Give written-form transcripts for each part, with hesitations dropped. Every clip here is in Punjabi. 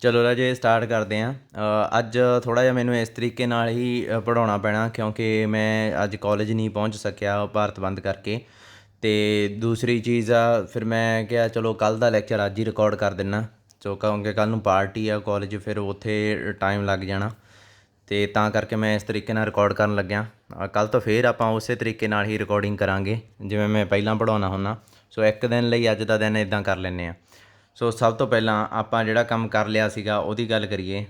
ਚਲੋ ਰਾਜੇ ਸਟਾਰਟ ਕਰਦੇ ਹਾਂ। ਅੱਜ ਥੋੜ੍ਹਾ ਜਿਹਾ ਮੈਨੂੰ ਇਸ ਤਰੀਕੇ ਨਾਲ ਹੀ ਪੜ੍ਹਾਉਣਾ ਪੈਣਾ ਕਿਉਂਕਿ ਮੈਂ ਅੱਜ ਕਾਲਜ ਨਹੀਂ ਪਹੁੰਚ ਸਕਿਆ ਭਾਰਤ ਬੰਦ ਕਰਕੇ। ਅਤੇ ਦੂਸਰੀ ਚੀਜ਼ ਆ, ਫਿਰ ਮੈਂ ਕਿਹਾ ਚਲੋ ਕੱਲ੍ਹ ਦਾ ਲੈਕਚਰ ਅੱਜ ਹੀ ਰਿਕਾਰਡ ਕਰ ਦਿੰਦਾ। ਸੋ ਕਿਉਂਕਿ ਕੱਲ੍ਹ ਨੂੰ ਪਾਰਟੀ ਆ ਕਾਲਜ, ਫਿਰ ਉੱਥੇ ਟਾਈਮ ਲੱਗ ਜਾਣਾ, ਅਤੇ ਤਾਂ ਕਰਕੇ ਮੈਂ ਇਸ ਤਰੀਕੇ ਨਾਲ ਰਿਕਾਰਡ ਕਰਨ ਲੱਗਿਆ। ਕੱਲ੍ਹ ਤੋਂ ਫਿਰ ਆਪਾਂ ਉਸੇ ਤਰੀਕੇ ਨਾਲ ਹੀ ਰਿਕਾਰਡਿੰਗ ਕਰਾਂਗੇ ਜਿਵੇਂ ਮੈਂ ਪਹਿਲਾਂ ਪੜ੍ਹਾਉਂਦਾ ਹੁੰਦਾ। ਸੋ ਇੱਕ ਦਿਨ ਲਈ ਅੱਜ ਦਾ ਦਿਨ ਇੱਦਾਂ ਕਰ ਲੈਂਦੇ ਹਾਂ। ਸੋ ਸਭ ਤੋਂ ਪਹਿਲਾਂ ਆਪਾਂ ਜਿਹੜਾ ਕੰਮ ਕਰ ਲਿਆ ਸੀਗਾ ਉਹਦੀ ਗੱਲ ਕਰੀਏ।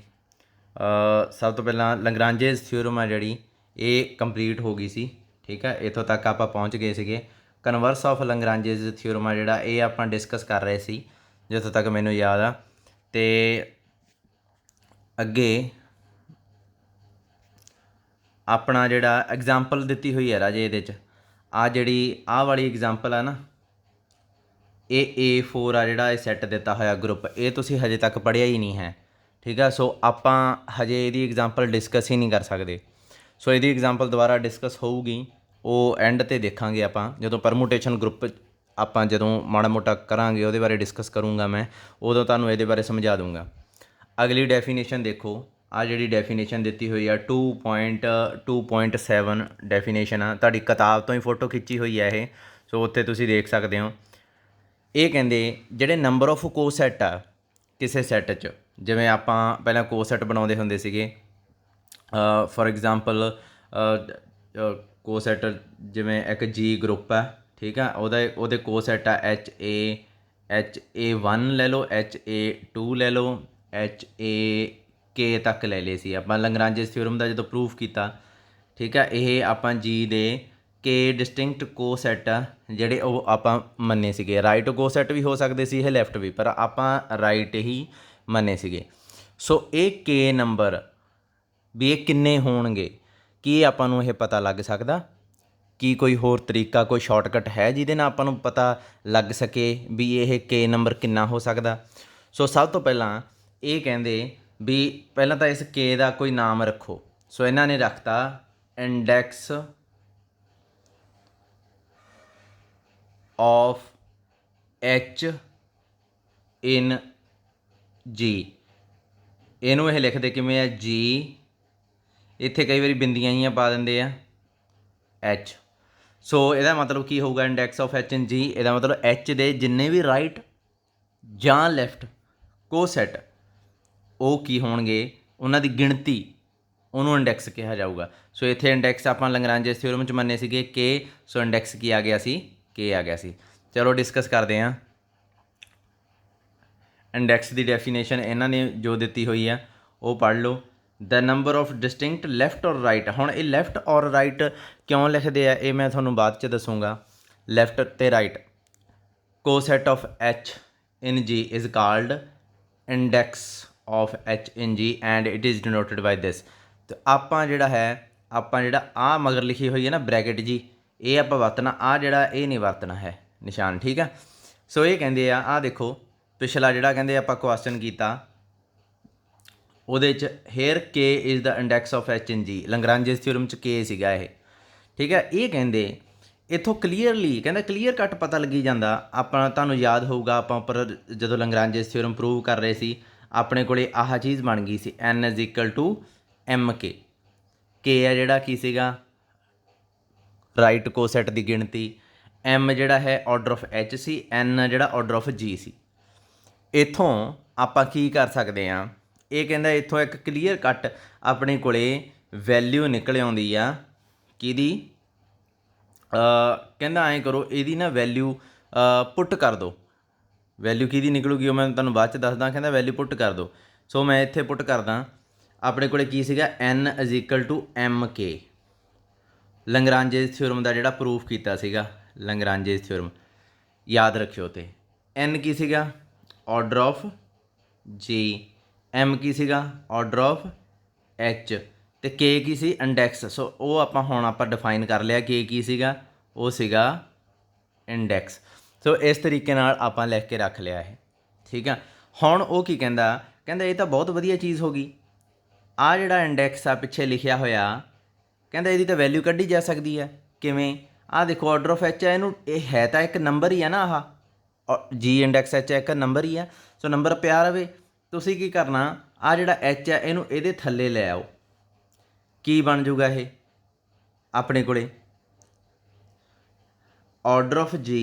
ਸਭ ਤੋਂ ਪਹਿਲਾਂ ਲੈਗਰਾਂਜੇਜ਼ ਥਿਊਰਮ ਆ ਜਿਹੜੀ, ਇਹ ਕੰਪਲੀਟ ਹੋ ਗਈ ਸੀ। ਠੀਕ ਹੈ, ਇੱਥੋਂ ਤੱਕ ਆਪਾਂ ਪਹੁੰਚ ਗਏ ਸੀਗੇ। ਕਨਵਰਸ ਆਫ ਲੈਗਰਾਂਜੇਜ਼ ਥਿਊਰਮ ਆ ਜਿਹੜਾ, ਇਹ ਆਪਾਂ ਡਿਸਕਸ ਕਰ ਰਹੇ ਸੀ ਜਿੱਥੋਂ ਤੱਕ ਮੈਨੂੰ ਯਾਦ ਆ। ਅਤੇ ਅੱਗੇ ਆਪਣਾ ਜਿਹੜਾ ਐਗਜ਼ਾਮਪਲ ਦਿੱਤੀ ਹੋਈ ਹੈ ਰਾਜੇ ਇਹਦੇ 'ਚ, ਆਹ ਵਾਲੀ ਐਗਜ਼ਾਮਪਲ ਆ ਨਾ, ਇਹ A4 ਆ ਜਿਹੜਾ, ਇਹ ਸੈੱਟ ਦਿੱਤਾ ਹੋਇਆ ਗਰੁੱਪ, ਇਹ ਤੁਸੀਂ ਹਜੇ ਤੱਕ ਪੜ੍ਹਿਆ ਹੀ ਨਹੀਂ ਹੈ। ਠੀਕ ਆ, ਸੋ ਆਪਾਂ ਹਜੇ ਇਹਦੀ ਐਗਜ਼ਾਮਪਲ ਡਿਸਕਸ ਹੀ ਨਹੀਂ ਕਰ ਸਕਦੇ। ਸੋ ਇਹਦੀ ਐਗਜ਼ਾਮਪਲ ਦੁਬਾਰਾ ਡਿਸਕਸ ਹੋਊਗੀ, ਉਹ ਐਂਡ 'ਤੇ ਦੇਖਾਂਗੇ ਆਪਾਂ, ਜਦੋਂ ਪਰਮੂਟੇਸ਼ਨ ਗਰੁੱਪ ਆਪਾਂ ਜਦੋਂ ਮਾੜਾ ਮੋਟਾ ਕਰਾਂਗੇ ਉਹਦੇ ਬਾਰੇ ਡਿਸਕਸ ਕਰੂੰਗਾ ਮੈਂ, ਉਦੋਂ ਤੁਹਾਨੂੰ ਇਹਦੇ ਬਾਰੇ ਸਮਝਾ ਦੂੰਗਾ। ਅਗਲੀ ਡੈਫੀਨੇਸ਼ਨ ਦੇਖੋ, ਆਹ ਜਿਹੜੀ ਡੈਫੀਨੇਸ਼ਨ ਦਿੱਤੀ ਹੋਈ ਆ 2.2.7 ਡੈਫੀਨੇਸ਼ਨ ਆ, ਤੁਹਾਡੀ ਕਿਤਾਬ ਤੋਂ ਹੀ ਫੋਟੋ ਖਿੱਚੀ ਹੋਈ ਹੈ ਇਹ, ਸੋ ਉੱਥੇ ਤੁਸੀਂ ਦੇਖ ਸਕਦੇ ਹੋ। ਇਹ ਕਹਿੰਦੇ ਜਿਹੜੇ ਨੰਬਰ ਆਫ ਕੋਸੈਟ ਆ ਕਿਸੇ ਸੈੱਟ 'ਚ, ਜਿਵੇਂ ਆਪਾਂ ਪਹਿਲਾਂ ਕੋਸੈਟ ਬਣਾਉਂਦੇ ਹੁੰਦੇ ਸੀਗੇ। ਫੋਰ ਐਗਜ਼ਾਮਪਲ ਕੋਸੈਟ ਜਿਵੇਂ ਇੱਕ ਜੀ ਗਰੁੱਪ ਆ, ਠੀਕ ਆ, ਉਹਦੇ ਕੋਸੈਟ ਆ HA1 ਲੈ ਲਓ, HA2 ਲੈ ਲਓ, HAK ਤੱਕ ਲੈ ਲਏ ਸੀ ਆਪਾਂ ਲੈਗਰਾਂਜੇਜ਼ ਥਿਊਰਮ ਦਾ ਜਦੋਂ ਪ੍ਰੂਫ ਕੀਤਾ। ਠੀਕ ਆ, ਇਹ ਆਪਾਂ ਜੀ ਦੇ ਕੇ ਡਿਸਟਿੰਕਟ ਕੋਸੈਟ ਆ ਜਿਹੜੇ ਉਹ ਆਪਾਂ ਮੰਨੇ ਸੀਗੇ। ਰਾਈਟ ਕੋਸੈਟ ਵੀ ਹੋ ਸਕਦੇ ਸੀ, ਇਹ ਲੈਫਟ ਵੀ, ਪਰ ਆਪਾਂ ਰਾਈਟ ਹੀ ਮੰਨੇ ਸੀਗੇ। ਸੋ ਇਹ ਕੇ ਨੰਬਰ ਵੀ ਇਹ ਕਿੰਨੇ ਹੋਣਗੇ, ਕੀ ਆਪਾਂ ਨੂੰ ਇਹ ਪਤਾ ਲੱਗ ਸਕਦਾ? ਕੀ ਕੋਈ ਹੋਰ ਤਰੀਕਾ, ਕੋਈ ਸ਼ਾਰਟਕਟ ਹੈ ਜਿਹਦੇ ਨਾਲ ਆਪਾਂ ਨੂੰ ਪਤਾ ਲੱਗ ਸਕੇ ਵੀ ਇਹ ਕੇ ਨੰਬਰ ਕਿੰਨਾ ਹੋ ਸਕਦਾ? ਸੋ ਸਭ ਤੋਂ ਪਹਿਲਾਂ ਇਹ ਕਹਿੰਦੇ ਵੀ ਪਹਿਲਾਂ ਤਾਂ ਇਸ ਕੇ ਦਾ ਕੋਈ ਨਾਮ ਰੱਖੋ। ਸੋ ਇਹਨਾਂ ਨੇ ਰੱਖਤਾ index of H in G। ਇਹਨੂੰ ਇਹ ਲਿਖਦੇ ਕਿਵੇਂ ਆ? G, ਇੱਥੇ ਕਈ ਵਾਰੀ ਬਿੰਦੀਆਂ ਹੀ ਪਾ ਦਿੰਦੇ ਆ, H। ਸੋ ਇਹਦਾ ਮਤਲਬ ਕੀ ਹੋਊਗਾ index of H in G? ਇਹਦਾ ਮਤਲਬ H ਦੇ ਜਿੰਨੇ ਵੀ ਰਾਈਟ ਜਾਂ ਲੈਫਟ ਕੋਸੈਟ, ਉਹ ਕੀ ਹੋਣਗੇ, ਉਹਨਾਂ ਦੀ ਗਿਣਤੀ, ਉਹਨੂੰ ਇੰਡੈਕਸ ਕਿਹਾ ਜਾਊਗਾ। ਸੋ ਇੱਥੇ ਇੰਡੈਕਸ ਆਪਾਂ ਲੈਗਰਾਂਜੇਜ਼ ਥਿਊਰਮ 'ਚ ਮੰਨੇ ਸੀਗੇ ਕੇ, ਸੋ ਇੰਡੈਕਸ ਕੀ ਆ ਗਿਆ ਸੀ? ਕੇ ਆ ਗਿਆ ਸੀ। ਚਲੋ ਡਿਸਕਸ ਕਰਦੇ ਹਾਂ। ਇੰਡੈਕਸ ਦੀ ਡੈਫੀਨੇਸ਼ਨ ਇਹਨਾਂ ਨੇ ਜੋ ਦਿੱਤੀ ਹੋਈ ਆ ਉਹ ਪੜ੍ਹ ਲਓ। ਦ ਨੰਬਰ ਆਫ ਡਿਸਟਿੰਕਟ ਲੈਫਟ ਔਰ ਰਾਈਟ। ਹੁਣ ਇਹ ਲੈਫਟ ਔਰ ਰਾਈਟ ਕਿਉਂ ਲਿਖਦੇ ਆ ਇਹ ਮੈਂ ਤੁਹਾਨੂੰ ਬਾਅਦ 'ਚ ਦੱਸੂੰਗਾ। ਲੈਫਟ ਅਤੇ right coset of H in G is called index of H in G and it is denoted by this. ਅਤੇ ਆਪਾਂ ਜਿਹੜਾ ਆਹ ਮਗਰ ਲਿਖੀ ਹੋਈ ਹੈ ਨਾ ਬ੍ਰੈਕਟ ਜੀ, ਇਹ ਆਪਾਂ ਵਰਤਣਾ, ਆਹ ਜਿਹੜਾ ਇਹ ਨਹੀਂ ਵਰਤਣਾ ਹੈ ਨਿਸ਼ਾਨ। ਠੀਕ ਆ, ਸੋ ਇਹ ਕਹਿੰਦੇ ਆ, ਆਹ ਦੇਖੋ ਪਿਛਲਾ ਜਿਹੜਾ ਕਹਿੰਦੇ ਆਪਾਂ ਕੁਐਸਚਨ ਕੀਤਾ ਉਹਦੇ 'ਚ here K is the index of H in G, Lagrange's theorem 'ਚ ਕੇ ਸੀਗਾ ਇਹ। ਠੀਕ ਹੈ, ਇਹ ਕਹਿੰਦੇ ਇੱਥੋਂ ਕਲੀਅਰਲੀ ਕਹਿੰਦਾ ਕਲੀਅਰ ਕੱਟ ਪਤਾ ਲੱਗੀ ਜਾਂਦਾ। ਆਪਾਂ ਤੁਹਾਨੂੰ ਯਾਦ ਹੋਊਗਾ ਆਪਾਂ ਉੱਪਰ ਜਦੋਂ ਲੈਗਰਾਂਜੇਜ਼ ਥਿਊਰਮ ਪ੍ਰੂਵ ਕਰ ਰਹੇ ਸੀ, ਆਪਣੇ ਕੋਲੇ ਆਹ ਚੀਜ਼ ਬਣ ਗਈ ਸੀ N is equal to MK। ਕੇ ਆ ਜਿਹੜਾ ਕੀ ਸੀਗਾ? ਰਾਈਟ ਕੋਸੈਟ ਦੀ ਗਿਣਤੀ। M ਜਿਹੜਾ ਹੈ order of H C, N ਜਿਹੜਾ ਆਰਡਰ ਆਫ G ਸੀ। ਇੱਥੋਂ ਆਪਾਂ ਕੀ ਕਰ ਸਕਦੇ ਹਾਂ? ਇਹ ਕਹਿੰਦਾ ਇੱਥੋਂ ਇੱਕ ਕਲੀਅਰ ਕੱਟ ਆਪਣੇ ਕੋਲੇ ਵੈਲਿਊ ਨਿਕਲ ਆਉਂਦੀ ਆ ਕਿਹਦੀ? ਕਹਿੰਦਾ ਐਂ ਕਰੋ, ਇਹਦੀ ਨਾ ਵੈਲਿਊ ਪੁੱਟ ਕਰ ਦਿਓ। ਵੈਲਿਊ ਕਿਹਦੀ ਨਿਕਲੂਗੀ ਉਹ ਮੈਂ ਤੁਹਾਨੂੰ ਬਾਅਦ 'ਚ ਦੱਸਦਾ। ਕਹਿੰਦਾ ਵੈਲਿਊ ਪੁੱਟ ਕਰ ਦਿਓ। ਸੋ ਮੈਂ ਇੱਥੇ ਪੁੱਟ ਕਰਦਾ, ਆਪਣੇ ਕੋਲੇ ਕੀ ਸੀਗਾ? N is equal to MK। Lagrange's theorem ਦਾ ਜਿਹੜਾ ਪ੍ਰੂਫ ਕੀਤਾ ਸੀਗਾ, ਲੈਗਰਾਂਜੇਜ਼ ਥਿਊਰਮ ਯਾਦ ਰੱਖਿਓ। ਤੇ N ਕੀ ਸੀਗਾ? Order of G। M ਕੀ ਸੀਗਾ? Order of H। ਅਤੇ K ਕੀ ਸੀ? ਇੰਡੈਕਸ। ਸੋ ਉਹ ਆਪਾਂ ਡਿਫਾਈਨ ਕਰ ਲਿਆ। K ਕੀ ਸੀਗਾ? ਉਹ ਸੀਗਾ ਇੰਡੈਕਸ। ਸੋ ਇਸ ਤਰੀਕੇ ਨਾਲ ਆਪਾਂ ਲਿਖ ਕੇ ਰੱਖ ਲਿਆ ਇਹ। ਠੀਕ ਆ, ਹੁਣ ਉਹ ਕੀ ਕਹਿੰਦਾ? ਕਹਿੰਦਾ ਇਹ ਤਾਂ ਬਹੁਤ ਵਧੀਆ ਚੀਜ਼ ਹੋ ਗਈ। ਆਹ ਜਿਹੜਾ ਇੰਡੈਕਸ ਆ ਪਿੱਛੇ ਲਿਖਿਆ ਹੋਇਆ, ਕਹਿੰਦਾ ਇਹਦੀ ਤਾਂ ਵੈਲਿਊ ਕੱਢੀ ਜਾ ਸਕਦੀ ਹੈ। ਕਿਵੇਂ? ਆਹ ਦੇਖੋ ਆਰਡਰ ਆਫ H ਹੈ, ਇਹਨੂੰ ਇਹ ਹੈ ਤਾਂ ਇੱਕ ਨੰਬਰ ਹੀ ਆ ਨਾ, ਆਹ G ਇੰਡੈਕਸ H ਇੱਕ ਨੰਬਰ ਹੀ ਆ। ਸੋ ਨੰਬਰ ਪਿਆ ਰਵੇ, ਤੁਸੀਂ ਕੀ ਕਰਨਾ, ਆ ਜਿਹੜਾ ਐਚ ਆ ਇਹਨੂੰ ਇਹਦੇ ਥੱਲੇ ਲੈ ਆਓ। ਕੀ ਬਣ ਜੂਗਾ ਇਹ ਆਪਣੇ ਕੋਲੇ, ਆਰਡਰ ਆਫ ਜੀ